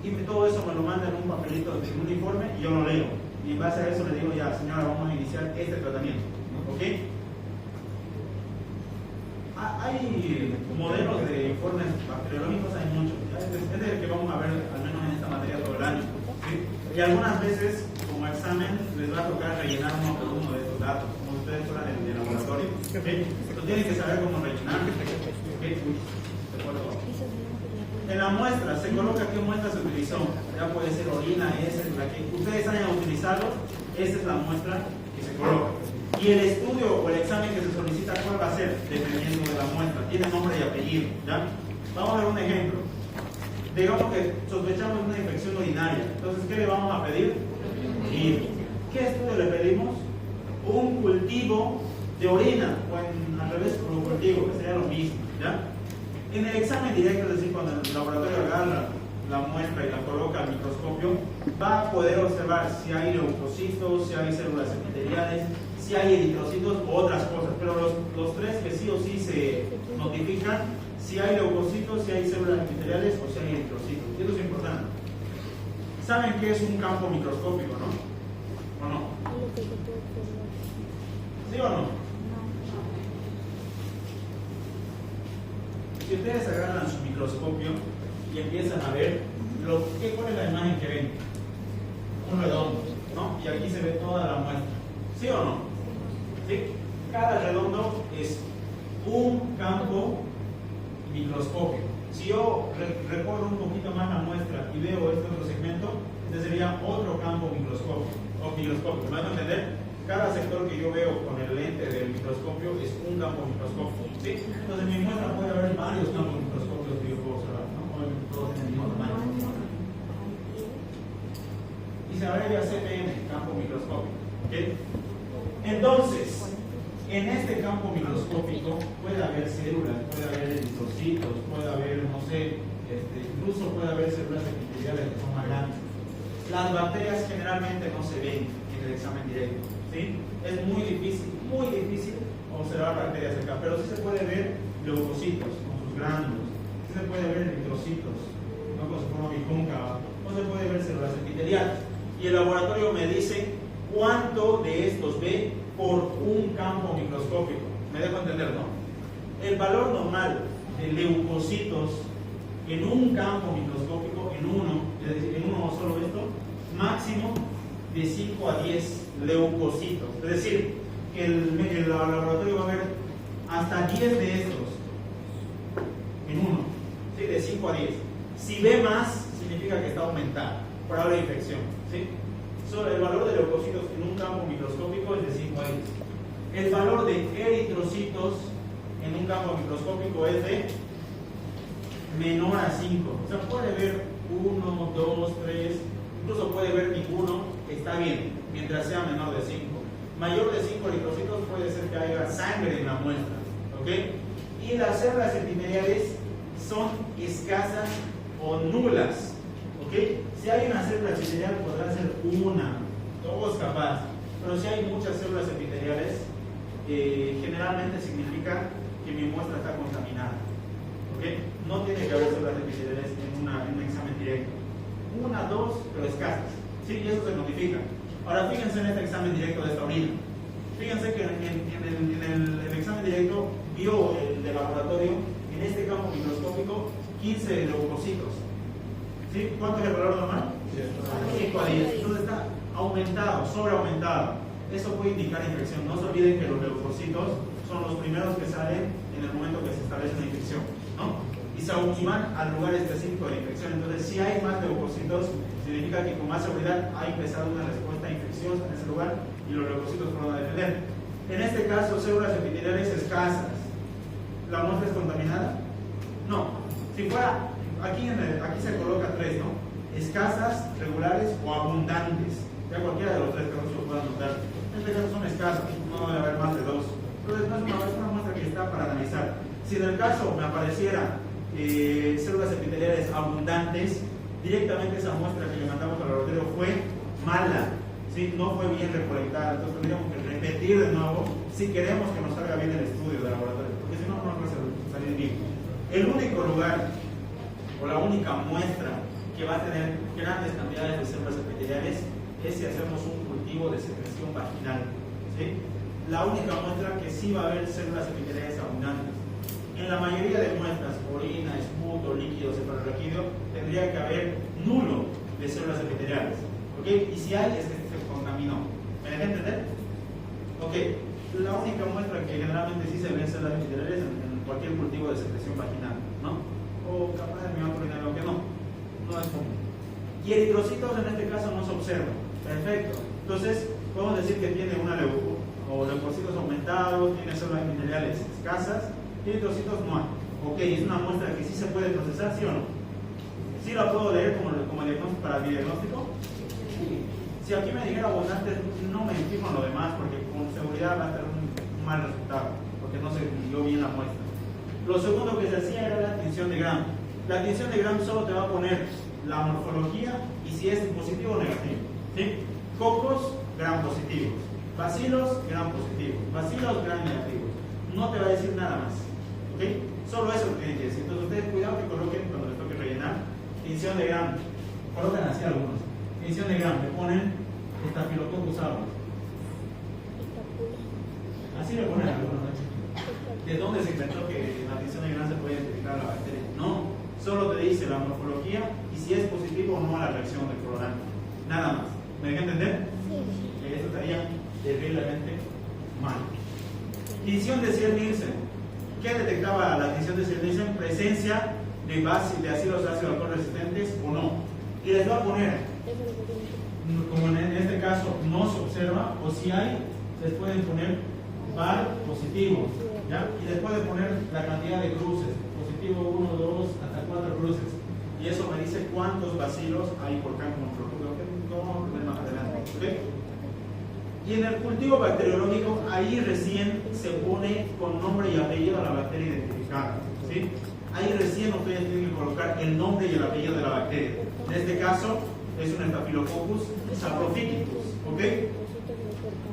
[SPEAKER 1] Y todo eso me lo manda en un papelito de un informe y yo lo leo. Y en base a eso le digo, ya señora, vamos a iniciar este tratamiento. ¿Ok? Hay modelos de informes bacteriológicos, hay muchos. Es el que vamos a ver al menos en esta materia todo el año. ¿Sí? Y algunas veces, como examen, les va a tocar rellenar uno por uno de estos datos, como ustedes fueran en el laboratorio. ¿Okay? Pero tienen que saber cómo rellenar. ¿Okay? ¿De acuerdo? En la muestra se coloca qué muestra se utilizó. Ya puede ser orina, esa es la que ustedes hayan utilizado, esa es la muestra que se coloca. Y el estudio o el examen que se solicita, ¿cuál va a ser? Dependiendo de la muestra. Tiene nombre y apellido. ¿Ya? Vamos a ver un ejemplo. Digamos que sospechamos una infección urinaria. Entonces, ¿qué le vamos a pedir? ¿Qué estudio le pedimos? Un cultivo de orina, o al revés, un cultivo, que sería lo mismo. ¿Ya? En el examen directo, es decir, cuando el laboratorio agarra la muestra y la coloca al microscopio, va a poder observar si hay leucocitos, si hay células epiteliales, si hay eritrocitos u otras cosas. Pero los tres que sí o sí se notifican, si hay leucocitos, si hay células epiteliales o si hay eritrocitos. Y eso es importante. ¿Saben qué es un campo microscópico, no? ¿O no? ¿Sí o no? Si ustedes agarran su microscopio y empiezan a ver, ¿cuál es la imagen que ven? Un redondo, ¿no? Y aquí se ve toda la muestra. ¿Sí o no? ¿Sí? Cada redondo es un campo microscópico. Si yo recorro un poquito más la muestra y veo este otro segmento, este sería otro campo microscópico. ¿Me van a entender? Cada sector que yo veo con el lente del microscopio es un campo microscópico. ¿Sí? Entonces, en mi muestra puede haber varios campos microscópicos que yo puedo observar, ¿no? Obviamente todos en el mismo tamaño. Y se abrevia CPM, campo microscópico. ¿Okay? Entonces, en este campo microscópico puede haber células, puede haber eritrocitos, puede haber, no sé, incluso puede haber células epiteliales que son más grandes. Las bacterias generalmente no se ven en el examen directo, ¿sí? Es muy difícil observar bacterias acá, pero sí se puede ver leucocitos con sus gránulos, sí se puede ver eritrocitos, ¿no? Con su forma bicóncava, o se puede ver células epiteliales. Y el laboratorio me dice cuánto de estos ve por un campo microscópico. ¿Me dejo entender, no? El valor normal de leucocitos en un campo microscópico, en uno, es decir, en uno solo esto, máximo de 5 a 10 leucocitos. Es decir, que el laboratorio va a ver hasta 10 de estos en uno, ¿sí? De 5 a 10. Si ve más, significa que está aumentado, probable de infección, ¿sí? Solo el valor de leucocitos en un campo microscópico es de 5 a 10. El valor de eritrocitos en un campo microscópico es de menor a 5. O sea, puede ver 1, 2, 3, incluso puede ver ninguno, está bien, mientras sea menor de 5. Mayor de 5 eritrocitos puede ser que haya sangre en la muestra, ¿ok? Y las células epiteliales son escasas o nulas, ¿ok? Si hay una célula epitelial podrá ser 1, 2 capaz, pero si hay muchas células epiteliales, generalmente significa que mi muestra está contaminada, ¿ok? No tiene que haber células epiteliales en un examen directo. 1, 2, pero escasas, ¿sí? Y eso se notifica. Ahora fíjense en este examen directo de esta orina. Fíjense que en el examen directo vio el de laboratorio en este campo microscópico 15 leucocitos. ¿Sí? ¿Cuánto es el valor normal? 5 a 10. Entonces está aumentado, sobreaumentado. Eso puede indicar infección. No se olviden que los leucocitos son los primeros que salen en el momento que se establece una infección, ¿no? Y se van al lugar específico de la infección. Entonces, si hay más leucocitos, significa que con más seguridad ha empezado una respuesta infecciosa en ese lugar y los leucocitos fueron a defender. En este caso, células epiteliales escasas. ¿La muestra es contaminada? No. Si fuera, aquí se coloca 3, ¿no? Escasas, regulares o abundantes. Ya cualquiera de los 3 casos lo puedan notar. En este caso son escasas, no debe haber más de 2. Entonces, no es una muestra que está para analizar. Si en el caso me apareciera células epiteliales abundantes, directamente esa muestra que le mandamos al laboratorio fue mala, ¿sí? No fue bien recolectada. Entonces tendríamos que repetir de nuevo si queremos que nos salga bien el estudio del laboratorio, porque si no, no va a salir bien. El único lugar o la única muestra que va a tener grandes cantidades de células epiteliales es si hacemos un cultivo de secreción vaginal, ¿sí? La única muestra que sí va a haber células epiteliales abundantes. En la mayoría de muestras, orina, esputo, líquido, cefalorraquídeo, tendría que haber nulo de células epiteliales, ¿ok? Y si hay, es que se contaminó. ¿Me dejé entender? Ok, la única muestra que generalmente sí se ven células epiteliales en cualquier cultivo de secreción vaginal, ¿no? O capaz de mioma urinaria, aunque no es común. Y eritrocitos en este caso no se observan. Perfecto. Entonces, podemos decir que tiene leucocitos aumentados, tiene células epiteliales escasas, y eritrocitos no hay. Ok, es una muestra que sí se puede procesar, ¿sí o no? ¿Sí la puedo leer como diagnóstico para mi diagnóstico? Sí. Si aquí me dijera abundante, no me fijo en lo demás, porque con seguridad va a tener un mal resultado, porque no se midió bien la muestra. Lo segundo que se hacía era la tinción de Gram. La tinción de Gram solo te va a poner la morfología y si es positivo o negativo, ¿sí? Cocos, Gram positivos. Bacilos, Gram positivos. Bacilos, Gram negativos. No te va a decir nada más, ¿ok? Solo eso lo tienen que decir. Entonces ustedes cuidado que coloquen cuando les toque rellenar tinción de Gram. Colocan así algunos. Tinción de Gram, le ponen Staphylococcus aureus. Así le ponen algunos, ¿no? ¿De dónde se inventó que la tinción de Gram se puede identificar a la dice la morfología y si es positivo o no a la reacción del colorante. Nada más. ¿Me deja entender? Que eso estaría terriblemente mal. Tinción de Ziel-Nielsen. ¿Qué detectaba la tinción de Ziel-Nielsen? Presencia de ácidos alcohol resistentes o no. Y les va a poner, como en este caso no se observa, o si hay, les pueden poner par positivo, ¿ya? Y les pueden poner la cantidad de cruces, positivo 1, 2, hasta 4 cruces. Y eso me dice cuántos bacilos hay por campo morfológico, que no vamos a poner más adelante, ¿ok? Y en el cultivo bacteriológico, ahí recién se pone con nombre y apellido a la bacteria identificada, ¿sí? Ahí recién ustedes tienen que colocar el nombre y el apellido de la bacteria. En este caso es un Staphylococcus saprophyticus, ¿ok?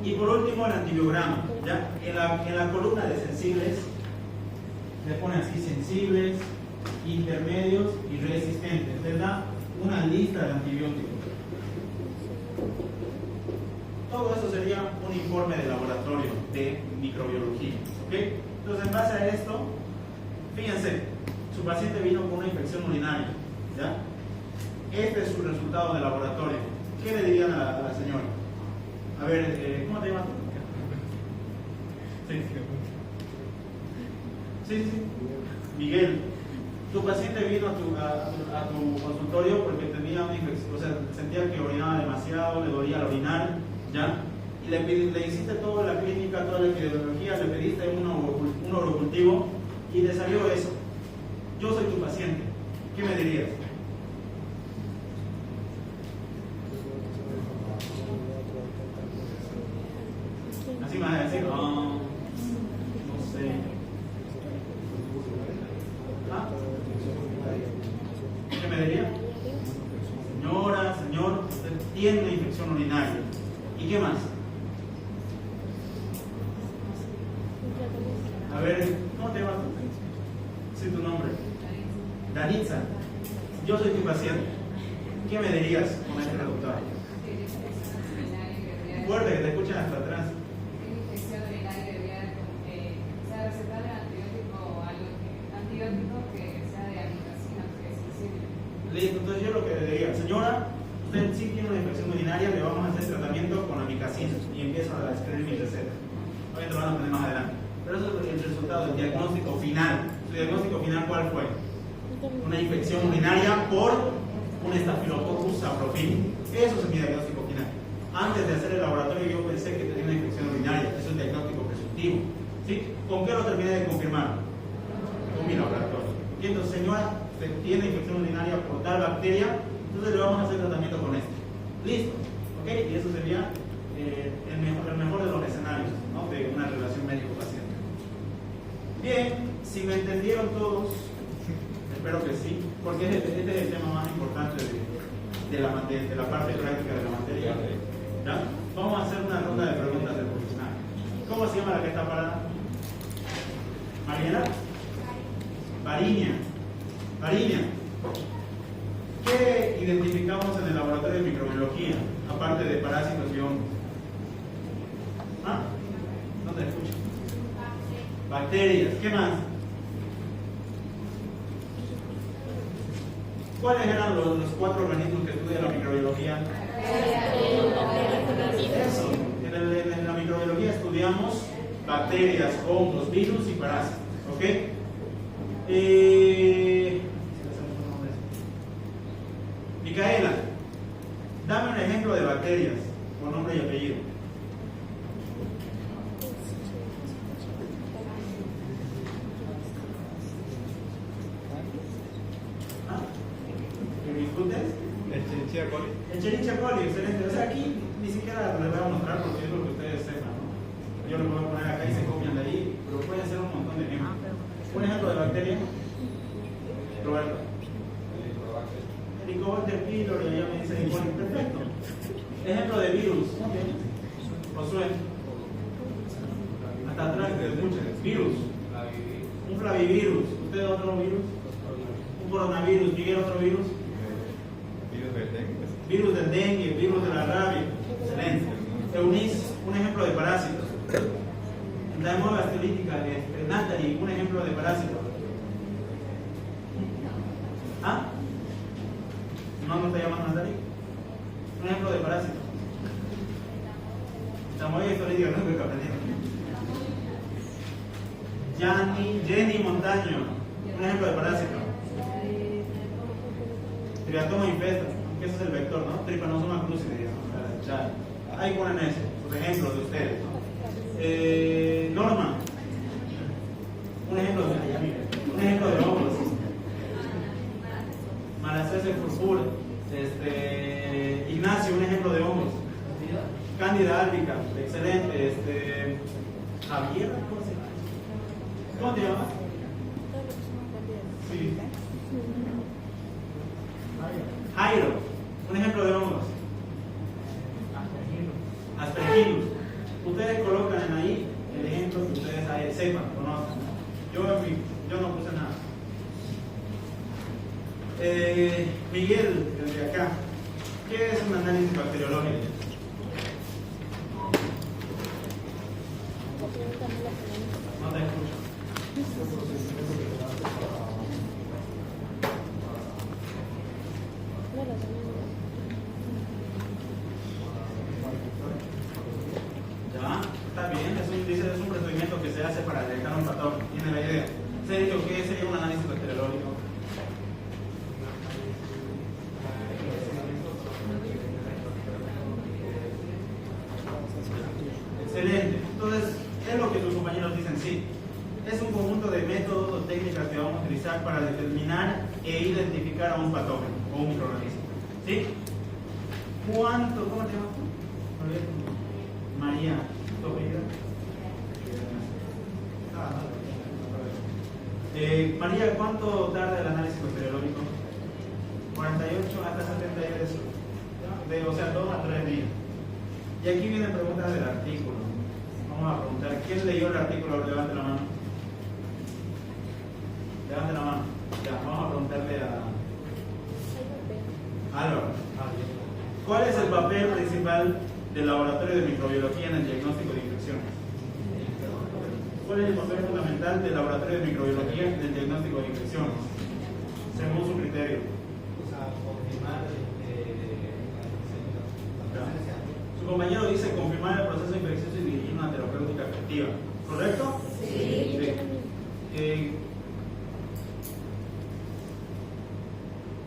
[SPEAKER 1] Y por último el antibiograma, ¿ya? En la columna de sensibles le ponen así: sensibles, intermedios y resistentes. Les da una lista de antibióticos. Todo eso sería un informe de laboratorio de microbiología, ¿ok? Entonces, en base a esto, fíjense, su paciente vino con una infección urinaria, ¿ya? Este es su resultado de laboratorio. ¿Qué le dirían a la señora? A ver, ¿cómo te llamas tú? Sí. Miguel. Tu paciente vino a tu consultorio porque tenía una infección, o sea, sentía que orinaba demasiado, le dolía al orinar, ¿ya? Y le hiciste toda la clínica, toda la epidemiología, le pediste un urocultivo y le salió eso. Yo soy tu paciente. ¿Qué me dirías? Así me vas a decir, no sé. ¿Ah? ¿Qué me diría? Señora, señor, usted tiene una infección urinaria. ¿Y qué más? A ver, ¿cómo te llamas? Sí, tu nombre. Danitza. Yo soy tu paciente. ¿Qué me dirías con este resultado? Fuerte, que te escuchen hasta atrás.
[SPEAKER 6] Infección urinaria debería sea recetable antibiótico que sea de amikacina, que es sensible.
[SPEAKER 1] Listo, entonces yo lo que le diría, señora, usted sí tiene una infección urinaria, le vamos a hacer tratamiento con amikacina y empiezo a escribir mi receta. Obviamente lo van a poner más adelante. Pero eso es el resultado del diagnóstico final. ¿Su diagnóstico final cuál fue? Una infección urinaria por un Staphylococcus saprophyticus. Eso es mi diagnóstico final. Antes de hacer el laboratorio yo pensé que tenía una infección urinaria. Eso es el diagnóstico presuntivo. ¿Sí? ¿Con qué lo terminé de confirmar? Con mi laboratorio. Y entonces, señora, usted tiene infección urinaria por tal bacteria, entonces le vamos a hacer tratamiento con este. Listo. ¿Ok? Y eso sería el mejor de los escenarios, ¿no? De una relación médico-paciente. Bien, si me entendieron todos, espero que sí, porque este es el tema más importante de la parte práctica de la materia. ¿Ya? Vamos a hacer una ronda de preguntas del profesional. ¿Cómo se llama la que está parada? ¿Mariela? Variña. ¿Qué identificamos en el laboratorio de microbiología, aparte de parásitos y hongos? ¿Ah? No te escucho. Bacterias. ¿Qué más? ¿Cuáles eran los 4 organismos que estudia la microbiología? Eso. En la microbiología estudiamos bacterias, hongos, virus y parásitos. ¿Ok? Micaela, dame un ejemplo de bacterias con nombre y apellido. ¿Ah? ¿Me discutes?
[SPEAKER 3] Escherichia coli.
[SPEAKER 1] Escherichia coli, excelente. O sea, aquí ni siquiera les voy a mostrar porque es lo que ustedes sepan, ¿no? Yo les voy a poner acá y se copian de ahí, pero pueden ser un montón de ejemplos. Un ejemplo de bacteria. Roberto. Helicobacter pylori, ya me dice Nicole. Perfecto. Ejemplo de virus. Josué. Hasta atrás que escuchen. Virus. Un flavivirus. ¿Usted otro virus? Un coronavirus. ¿Miguel otro virus?
[SPEAKER 3] Virus del dengue.
[SPEAKER 1] Virus del dengue, virus de la rabia. Excelente. Eunice, un ejemplo de parásitos. Daemoga steolítica, Nathalie, un ejemplo de parásito. ¿Ah? Montaño, un ejemplo de parásito. Triatoma infesta, aunque ese es el vector, ¿no? Trypanosoma cruzi, digamos. Ahí ponen ese, sus ejemplos de ustedes, ¿no? Norma, un ejemplo de hongos. Malassezia purpura. Ignacio, un ejemplo de hongos. Cándida albicans, excelente. Javier, ¿cómo te llamas? Sí. Jairo, un ejemplo de hongos. Aspergillus. Ustedes colocan ahí el ejemplo que ustedes sepan, conozcan. Yo no puse nada. Miguel, desde acá, ¿qué es un análisis bacteriológico? No te escucho. Ya, está bien, es un procedimiento que se hace para detectar un patógeno. Tiene la idea. Sergio, ¿qué sería un análisis bacteriológico? Excelente. Entonces, es lo que tus compañeros dicen, sí. Es un conjunto de métodos o técnicas que vamos a utilizar para determinar e identificar a un patógeno o un microorganismo. ¿Sí? ¿Cómo te llamas tú? María. ¿Tu apellido? María, ¿cuánto tarda el análisis bacteriológico? 48 hasta 70 días. O sea, 2 a 3 días. Y aquí vienen preguntas del artículo. Vamos a preguntar, ¿quién leyó el artículo? Levante la mano. Levante la mano. Ya, vamos a preguntarle a Álvaro. ¿Cuál es el papel principal del laboratorio de microbiología en el diagnóstico de infecciones? ¿Cuál es el papel fundamental del laboratorio de microbiología en el diagnóstico de infecciones? Según su criterio. Su compañero dice confirmar el proceso infeccioso y dirigir una terapéutica efectiva. ¿Correcto? Sí.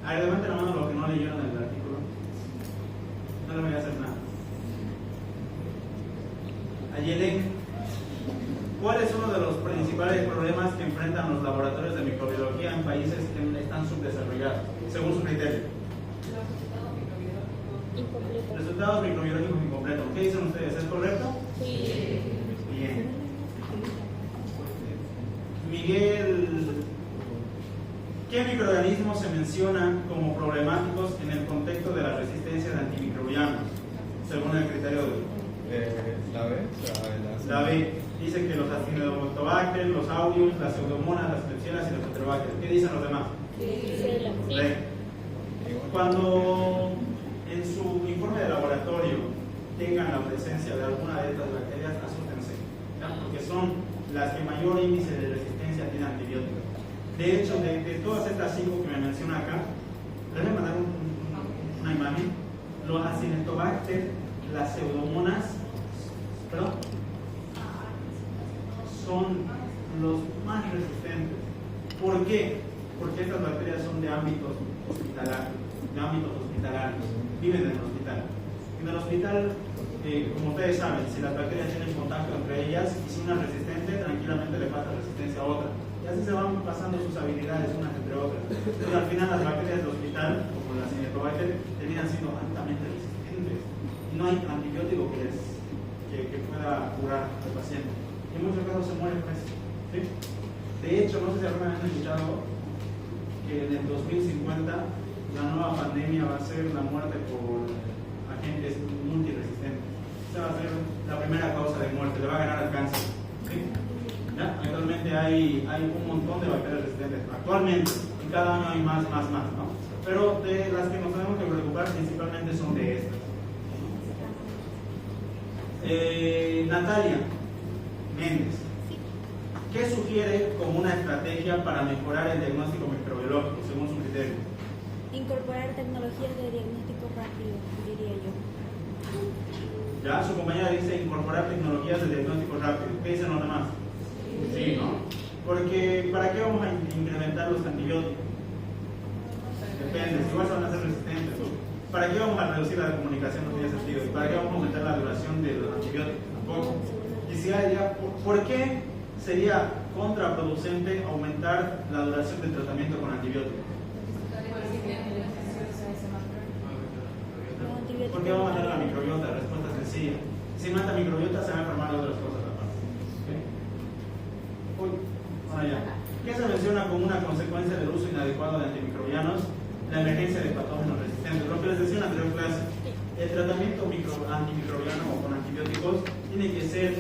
[SPEAKER 1] A ver, levante la mano los que no leyeron el artículo. No le voy a hacer nada. Ayelén, ¿cuál es uno de los principales problemas que enfrentan los laboratorios de microbiología en países que están subdesarrollados, según su criterio? Resultados microbiológicos incompletos. ¿Qué dicen ustedes? ¿Es correcto? Sí. Bien. Miguel, ¿qué microorganismos se mencionan como problemáticos en el contexto de la resistencia de antimicrobianos? Según el criterio de la B. Dice que los Acinetobacter, los Aureus, las Pseudomonas, las Klebsiella y los Heterobacter. ¿Qué dicen los demás? Sí. Cuando en su informe de laboratorio tengan la presencia de alguna de estas bacterias, asústense, ¿ya? Porque son las que mayor índice de resistencia tienen antibióticos. De hecho, de todas estas 5 que me menciona acá, les voy a mandar una imagen. Los Acinetobacter, las Pseudomonas, son los más resistentes. ¿Por qué? Porque estas bacterias son de ámbitos hospitalarios, viven en el hospital. En el hospital, como ustedes saben, si las bacterias tienen contacto entre ellas y si una es resistente, tranquilamente le pasa resistencia a otra. Y así se van pasando sus habilidades unas entre otras. Pero al final las bacterias del hospital, como las Acinetobacter, terminan siendo altamente resistentes. Y no hay antibiótico que pueda curar al paciente. Y en muchos casos se mueren por eso. ¿Sí? De hecho, no sé si alguna vez han escuchado que en el 2050 la nueva pandemia va a ser la muerte por agentes multiresistentes. Esa va a ser la primera causa de muerte, le va a ganar al cáncer. ¿Sí? ¿Ya? Actualmente hay un montón de bacterias resistentes. Actualmente, y cada año hay más, ¿no? Pero de las que nos tenemos que preocupar principalmente son de estas. Natalia Méndez, ¿qué sugiere como una estrategia para mejorar el diagnóstico microbiológico según su criterio?
[SPEAKER 2] Incorporar tecnologías de diagnóstico rápido, diría yo.
[SPEAKER 1] Ya, su compañera dice incorporar tecnologías de diagnóstico rápido. ¿Qué dicen los demás? Sí, ¿no? Porque ¿para qué vamos a incrementar los antibióticos? Depende, igual se van a hacer resistentes, ¿no? ¿Para qué vamos a reducir la comunicación? No tiene sentido. ¿Y para qué vamos a aumentar la duración de los antibióticos? Tampoco. Y si hay ya, ¿por qué sería contraproducente aumentar la duración del tratamiento con antibióticos? ¿Por qué vamos a matar la microbiota? Respuesta sencilla. Si mata microbiota se van a enfermar de otras cosas aparte. Uy, bueno ya. ¿Qué se menciona como una consecuencia del uso inadecuado de antimicrobianos? La emergencia de patógenos resistentes. Lo que les decía en la anterior clase, el tratamiento antimicrobiano o con antibióticos tiene que ser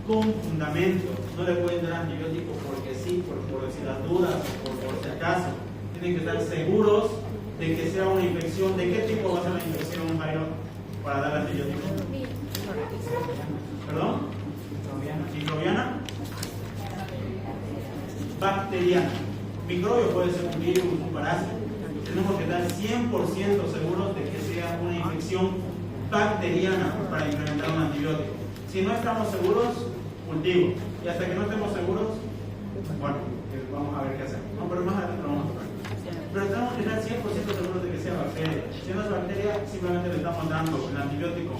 [SPEAKER 1] con fundamento. No le pueden dar antibióticos porque sí, por decir las dudas o por si acaso. Tienen que estar seguros de que sea una infección. ¿De qué tipo va a ser la infección, Jairo, para dar antibióticos? ¿Perdón? ¿Microbiana? Bacteriana. Microbio puede ser un virus, un parásito. Tenemos que estar 100% seguros de que sea una infección bacteriana para implementar un antibiótico. Si no estamos seguros, cultivo. Y hasta que no estemos seguros, bueno, vamos a ver qué hacemos. No, pero más adelante lo vamos a tocar. Pero tenemos que estar 100% seguros de que sea bacteria. Si no es bacteria, simplemente le estamos dando el antibiótico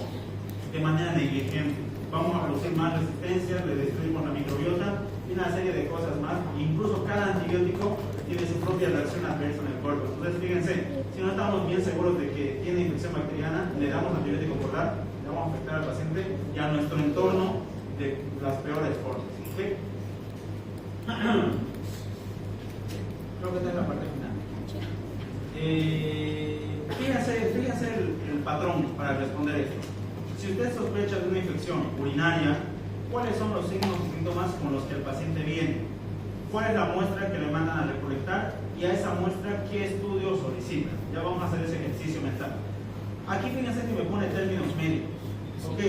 [SPEAKER 1] de manera negligente. Vamos a producir más resistencia, le destruimos la microbiota y una serie de cosas más. Incluso cada antibiótico tiene su propia reacción adversa en el cuerpo. Entonces, fíjense, si no estamos bien seguros de que tiene infección bacteriana, le damos antibiótico por dar, le vamos a afectar al paciente y a nuestro entorno de las peores formas. ¿Sí? Creo que esta es la parte final. Fíjense el patrón para responder esto. Si usted sospecha de una infección urinaria, ¿cuáles son los signos y síntomas con los que el paciente viene? ¿Cuál es la muestra que le mandan a recolectar? Y a esa muestra, ¿qué estudio solicita? Ya vamos a hacer ese ejercicio mental. Aquí fíjense que me pone términos médicos. Ok,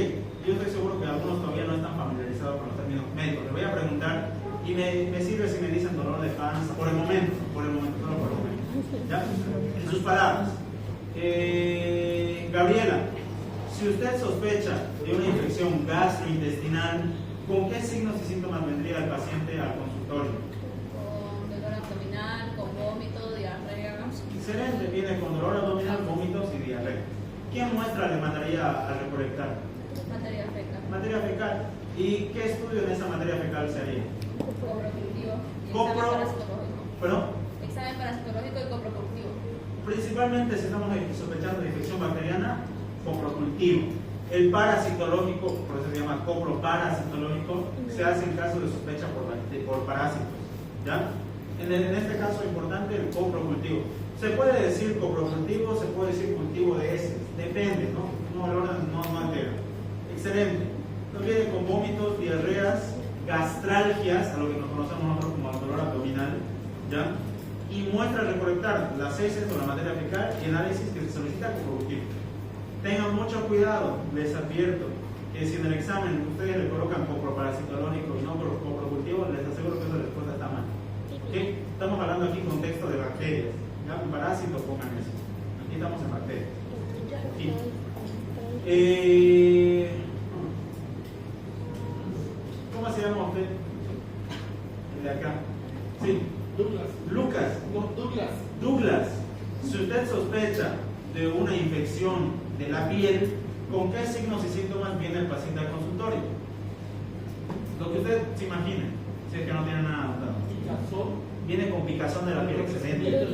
[SPEAKER 1] yo estoy seguro que algunos todavía no están familiarizados con los términos médicos. Le voy a preguntar y me sirve si me dicen dolor de panza, por el momento, solo por el momento. ¿Ya? En sus palabras. Gabriela, si usted sospecha de una infección gastrointestinal, ¿con qué signos y síntomas vendría el paciente al consultorio?
[SPEAKER 4] Con dolor abdominal, con vómito, diarrea.
[SPEAKER 1] Excelente, viene con dolor abdominal, vómitos y diarrea. ¿Qué muestra le mandaría a recolectar?
[SPEAKER 4] Materia fecal.
[SPEAKER 1] Materia fecal. ¿Y qué estudio en esa materia fecal se haría?
[SPEAKER 4] Coprocultivo. Y
[SPEAKER 1] Copro-
[SPEAKER 4] examen parasitológico.
[SPEAKER 1] ¿Perdón?
[SPEAKER 4] Examen parasitológico y coprocultivo.
[SPEAKER 1] Principalmente si estamos sospechando de infección bacteriana, coprocultivo. El parasitológico, por eso se llama coproparasitológico, se hace en caso de sospecha por parásitos. ¿Ya? En este caso importante el coprocultivo. Se puede decir coprocultivo, se puede decir cultivo de heces, depende, ¿no? No el orden no altera. Excelente. Nos viene con vómitos, diarreas, gastralgias, a lo que nos conocemos nosotros como el dolor abdominal, ¿ya? Y muestra a recolectar las heces o la materia fecal y análisis que se solicita coprocultivo. Tengan mucho cuidado, les advierto que si en el examen ustedes le colocan coproparasitológico y no coprocultivo, les aseguro que esa respuesta está mal. ¿Okay? Estamos hablando aquí en contexto de bacterias. ¿Ya? Un parásito, pongan eso. Aquí estamos en bacterias. Sí. ¿Cómo se llama usted? El de acá. Sí.
[SPEAKER 5] Douglas.
[SPEAKER 1] Lucas.
[SPEAKER 5] No, Douglas.
[SPEAKER 1] Douglas, si usted sospecha de una infección de la piel, ¿con qué signos y síntomas viene el paciente al consultorio? Lo que usted se imagine, si es que no tiene nada anotado.
[SPEAKER 5] Picazón.
[SPEAKER 1] Viene con picazón de la piel, excelente.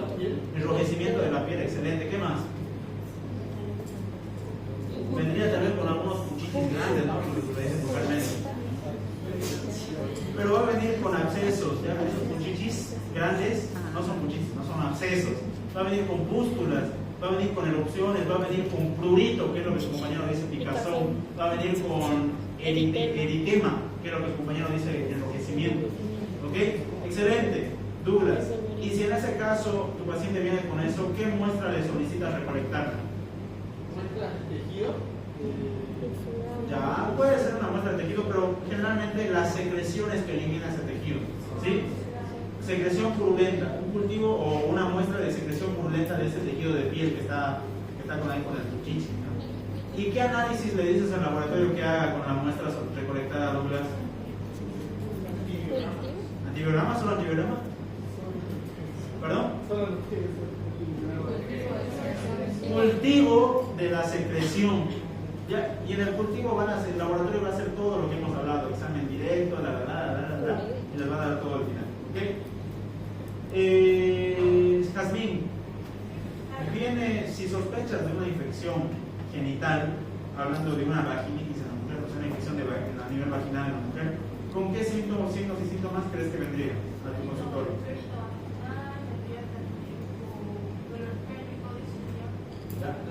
[SPEAKER 1] Enrojecimiento de la piel, excelente. ¿Qué más? Vendría también con algunos puchitis grandes, ¿no? Porque le dicen vulgarmente. Pero va a venir con abscesos, ¿ya? Esos puchitis grandes no son puchitis, no son abscesos. Va a venir con pústulas, va a venir con erupciones, va a venir con prurito, que es lo que su compañero dice picazón, va a venir con eritema, que es lo que su compañero dice enrojecimiento. ¿Ok? Excelente, Douglas. Y si en ese caso tu paciente viene con eso, ¿qué muestra le solicita recolectar?
[SPEAKER 5] Muestra de tejido.
[SPEAKER 1] Ya, puede ser una muestra de tejido, pero generalmente las secreciones que elimina ese tejido. ¿Sí? Secreción purulenta, un cultivo o una muestra de secreción purulenta de ese tejido de piel que está con ahí con el puchichi, ¿no? ¿Y qué análisis le dices al laboratorio que haga con las muestras recolectadas, Douglas? ¿Antibiograma? ¿Solo antibiograma? ¿Perdón?
[SPEAKER 5] Solo los que
[SPEAKER 1] Cultivo de la secreción. ¿Ya? Y en el cultivo van a hacer, el laboratorio va a hacer todo lo que hemos hablado, examen directo, y les va a dar todo al final. ¿Ok? Jazmín, viene, si sospechas de una infección genital, hablando de una vaginitis en la mujer, o sea, una infección a nivel vaginal en la mujer, ¿con qué signos y síntomas crees que vendría a tu consultorio?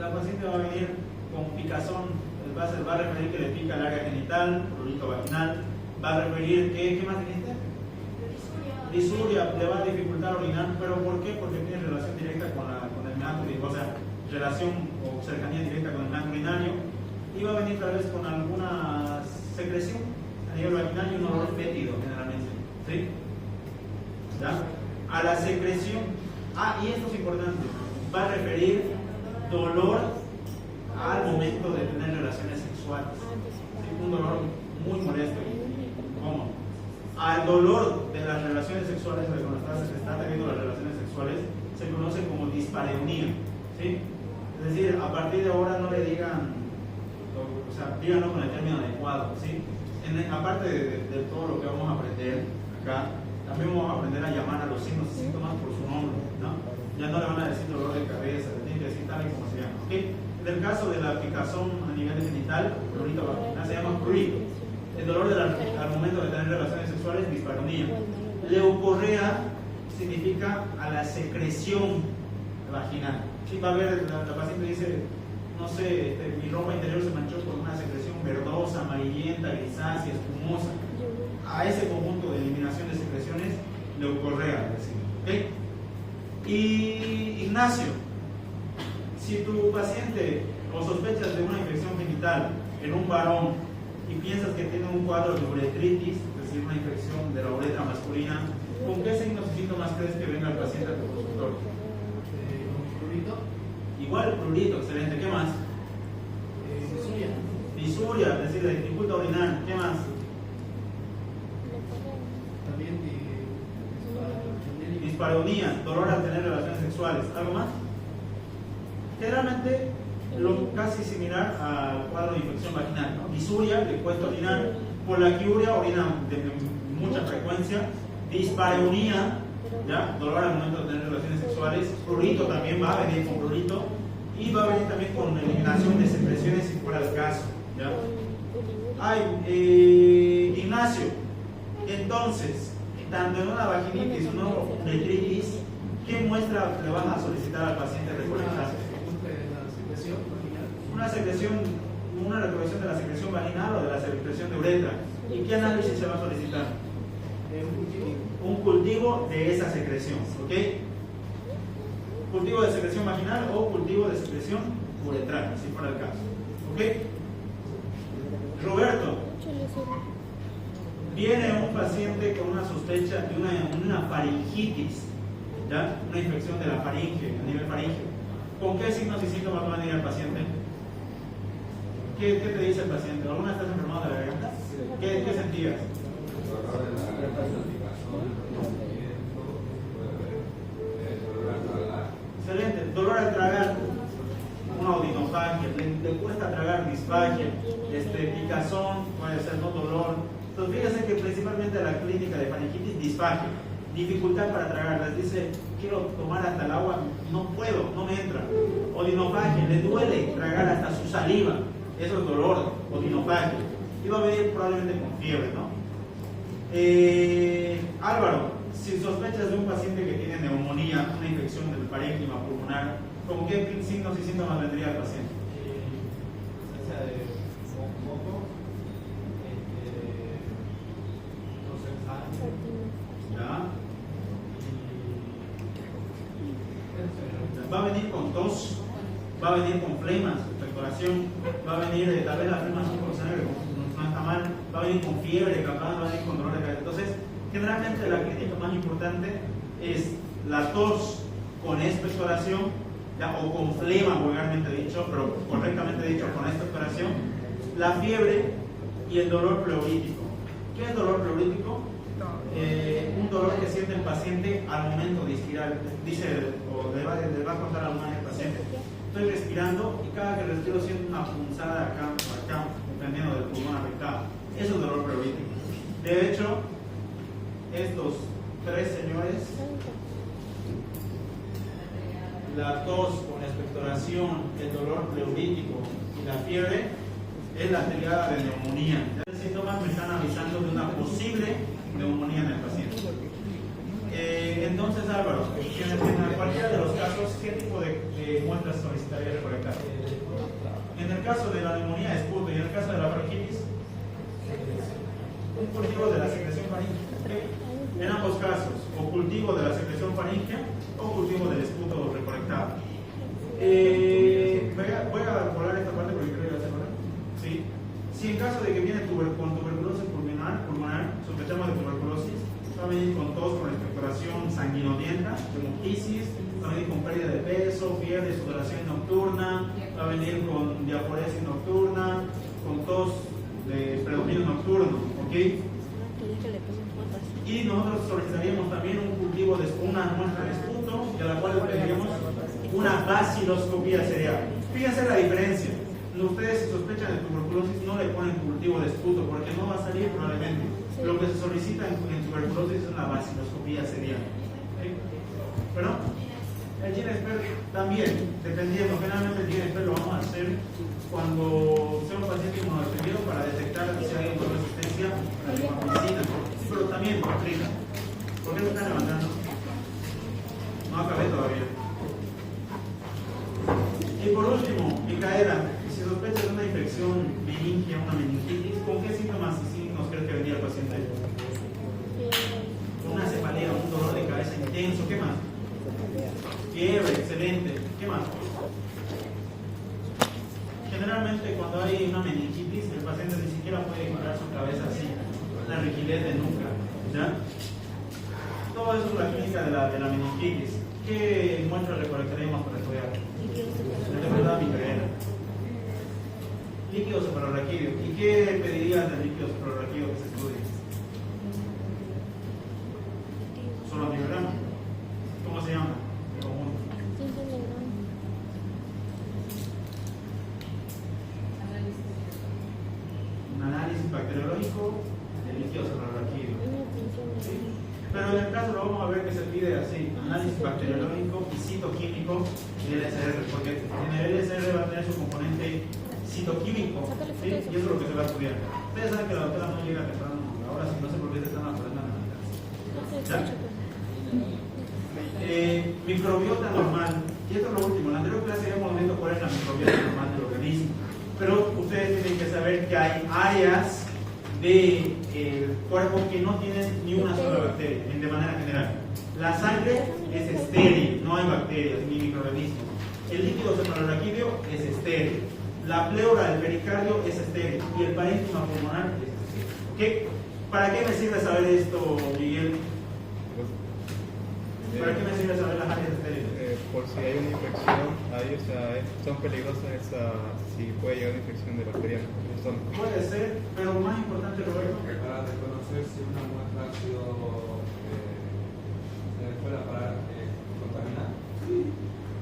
[SPEAKER 1] La paciente va a venir con picazón, va a referir que le pica el área genital, prurito vaginal, va a referir ¿qué más dijiste? Disuria, le va a dificultar orinar, pero ¿por qué? Porque tiene relación directa con el meandro, o sea, relación o cercanía directa con el meandro urinario, y va a venir tal vez con alguna secreción a nivel vaginal y un olor fétido generalmente, ¿sí? ¿Ya? A la secreción, y esto es importante, va a referir dolor al momento de tener relaciones sexuales, ¿sí? Un dolor muy molesto y incómodo. Al dolor de las relaciones sexuales, de cuando están teniendo las relaciones sexuales, se conoce como dispareunia, ¿sí? Es decir, a partir de ahora no le digan, o sea, díganlo con el término adecuado, ¿sí? Aparte de todo lo que vamos a aprender acá, también vamos a aprender a llamar a los signos y síntomas por su nombre, ¿no? Ya no le van a decir dolor de cabeza, le tienen que decir tal y como se llama, ¿ok? En el caso de la picazón a nivel genital, prurito vaginal, se llama prurito. El dolor al momento de tener relaciones sexuales, dispareunia. Leucorrea significa a la secreción vaginal. Sí, va a ver, la paciente dice, no sé, mi ropa interior se manchó con una secreción verdosa, amarillenta, grisácea, espumosa. A ese conjunto de eliminación de secreciones, leucorrea, decimos. ¿Okay? Y Ignacio, si tu paciente o sospechas de una infección genital en un varón y piensas que tiene un cuadro de uretritis, es decir, una infección de la uretra masculina, ¿con qué signos y síntomas crees que venga el paciente a tu consultorio?
[SPEAKER 5] prurito.
[SPEAKER 1] Igual prurito, excelente. ¿Qué más? Disuria, es decir, le dificulta orinar. ¿Qué más?
[SPEAKER 5] También
[SPEAKER 1] Dispareunia, dolor al tener relaciones sexuales. ¿Algo más? Generalmente casi similar al cuadro de infección vaginal, ¿no? Disuria, le cuesta orinar, poliaquiuria, orina de mucha frecuencia, dispareunia, ¿ya? Dolor al momento de tener relaciones sexuales, prurito también va a venir con prurito y va a venir también con eliminación de secreciones si fuera el caso, ¿ya? Ignacio, entonces, tanto en una vaginitis o una uretritis, ¿qué muestra le vas a solicitar al paciente recolectar? Una secreción, una recolección de la secreción vaginal o de la secreción de uretra. ¿Y qué análisis se va a solicitar? Un cultivo de esa secreción, ¿ok? Cultivo de secreción vaginal o cultivo de secreción uretral, si fuera el caso, ¿ok? Roberto, viene un paciente con una sospecha de una faringitis, ¿ya? Una infección de la faringe, a nivel faríngeo. ¿Con qué signos y síntomas va a venir el paciente? ¿Qué te dice el paciente? ¿Alguna vez estás enfermado de la garganta? ¿Qué sentías? Excelente. Dolor al tragar, una odinofagia, le cuesta tragar, disfagia, picazón, puede ser no dolor. Entonces fíjense que principalmente la clínica de faringitis, disfagia, dificultad para tragar, les dice quiero tomar hasta el agua, no puedo, no me entra. Odinofagia, le duele tragar hasta su saliva, eso es dolor, odinofagia. Y va a venir probablemente con fiebre, ¿no? Álvaro, si sospechas de un paciente que tiene neumonía, una infección del parénquima pulmonar, ¿con qué signos y síntomas vendría el paciente?
[SPEAKER 3] Presencia de moco,
[SPEAKER 1] ¿Ya? Va a venir con tos, va a venir con flemas, expectoración, va a venir tal vez la flema con sangre, no está mal, va a venir con fiebre, capaz, va a venir con dolor de cabeza. Entonces, generalmente la clínica más importante es la tos con expectoración, ¿ya? O con flema, vulgarmente dicho, pero correctamente dicho, con expectoración, la fiebre y el dolor pleurítico. ¿Qué es dolor pleurítico? un dolor que siente el paciente al momento de inspirar. Dice, o le va a contar a una del paciente: estoy respirando y cada que respiro siento una punzada acá, dependiendo del pulmón afectado. Eso es dolor pleurítico. De hecho, estos tres señores, la tos con expectoración, el dolor pleurítico y la fiebre, es la triada de neumonía. Los síntomas me están avisando de una posible neumonía en el paciente. Entonces, Álvaro, en cualquiera de los casos, ¿qué tipo de muestras solicitaría recolectar? En el caso de la neumonía, esputo, y en el caso de la bronquitis, un cultivo de la secreción faríngea. En ambos casos, o cultivo de la secreción faríngea o cultivo del esputo recolectado. Voy a volar esta parte porque creo que ya se va. ¿Sí? Si en caso de que viene con tuberculosis pulmonar, sospechamos de tuberculosis, va a venir con tos, con expectoración sanguinolienta, hemoptisis, va a venir con pérdida de peso, fiebre, sudoración nocturna, va a venir con diaforesis nocturna, con tos de predominio nocturno, ¿ok? Y nosotros solicitaríamos también un cultivo de una muestra de esputo, de la cual le pediríamos una baciloscopía serial. Fíjense la diferencia. Ustedes, si sospechan de tuberculosis, no le ponen cultivo de esputo porque no va a salir probablemente. Lo que se solicita en tuberculosis es una baciloscopía serial. ¿Sí? Pero el GeneXpert también, dependiendo, generalmente el GeneXpert lo vamos a hacer cuando sea un paciente inmunodeprimido para detectar si hay una resistencia a la rifampicina. Sí, pero también complica. ¿Por qué lo están levantando? No acabé todavía. Y por último, Micaela, si sospechas de una infección meningia, una meningitis, ¿con qué síntomas y signos crees que vendría el paciente? Una cefalea, un dolor de cabeza intenso, ¿qué más? Fiebre, excelente, ¿qué más? Generalmente cuando hay una meningitis, el paciente ni siquiera puede girar su cabeza así, una rigidez de nuca, ¿ya? Todo eso es la clínica de la meningitis. ¿Qué muestras recolectaremos para estudiar? De verdad, Micaela. Líquido cefalorraquídeo. ¿Y qué pedirías del líquido cefalorraquídeo que se estudie? Solo amigrama. ¿Cómo se llama? En común. Un análisis bacteriológico del líquido cefalorraquídeo. ¿Sí? Pero en el caso lo vamos a ver que se pide así: análisis bacteriológico y citoquímico del LSR, porque en el LSR va a tener su componente citoquímico, ¿sí? Y eso es lo que se va a estudiar. Ustedes saben que la doctora no llega temprano, ahora no sé por qué se están apurando en la clase. Microbiota normal, y esto es lo último. En la anterior clase habíamos visto cuál es la microbiota normal del organismo, pero ustedes tienen que saber que hay áreas del cuerpo que no tienen ni una sola bacteria, de manera general. La sangre es estéril, no hay bacterias ni microorganismos. El líquido cefalorraquídeo es estéril. La pleura del pericardio es estéril y el parénquima pulmonar es estéril. ¿Okay? ¿Para qué me sirve saber esto, Miguel? ¿Para qué me sirve saber las áreas estériles?
[SPEAKER 7] Por si hay una infección, ahí, o sea, son peligrosas si puede llegar una infección de bacterias.
[SPEAKER 1] Puede ser, pero lo más importante, Roberto,
[SPEAKER 3] Para reconocer si una muestra ha sido fuera para contaminar.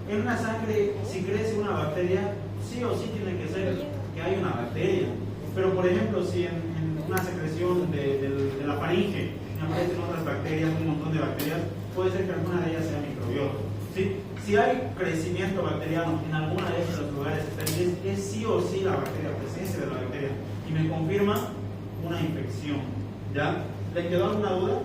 [SPEAKER 1] en una sangre, si crece una bacteria, sí o sí tiene que ser que hay una bacteria. Pero, por ejemplo, si en una secreción de la faringe aparecen otras bacterias, un montón de bacterias, puede ser que alguna de ellas sea microbiota. ¿Sí? Si hay crecimiento bacteriano en alguna de esos lugares estériles, es sí o sí la bacteria, presencia de la bacteria, y me confirma una infección. ¿Ya? ¿Le quedó alguna duda?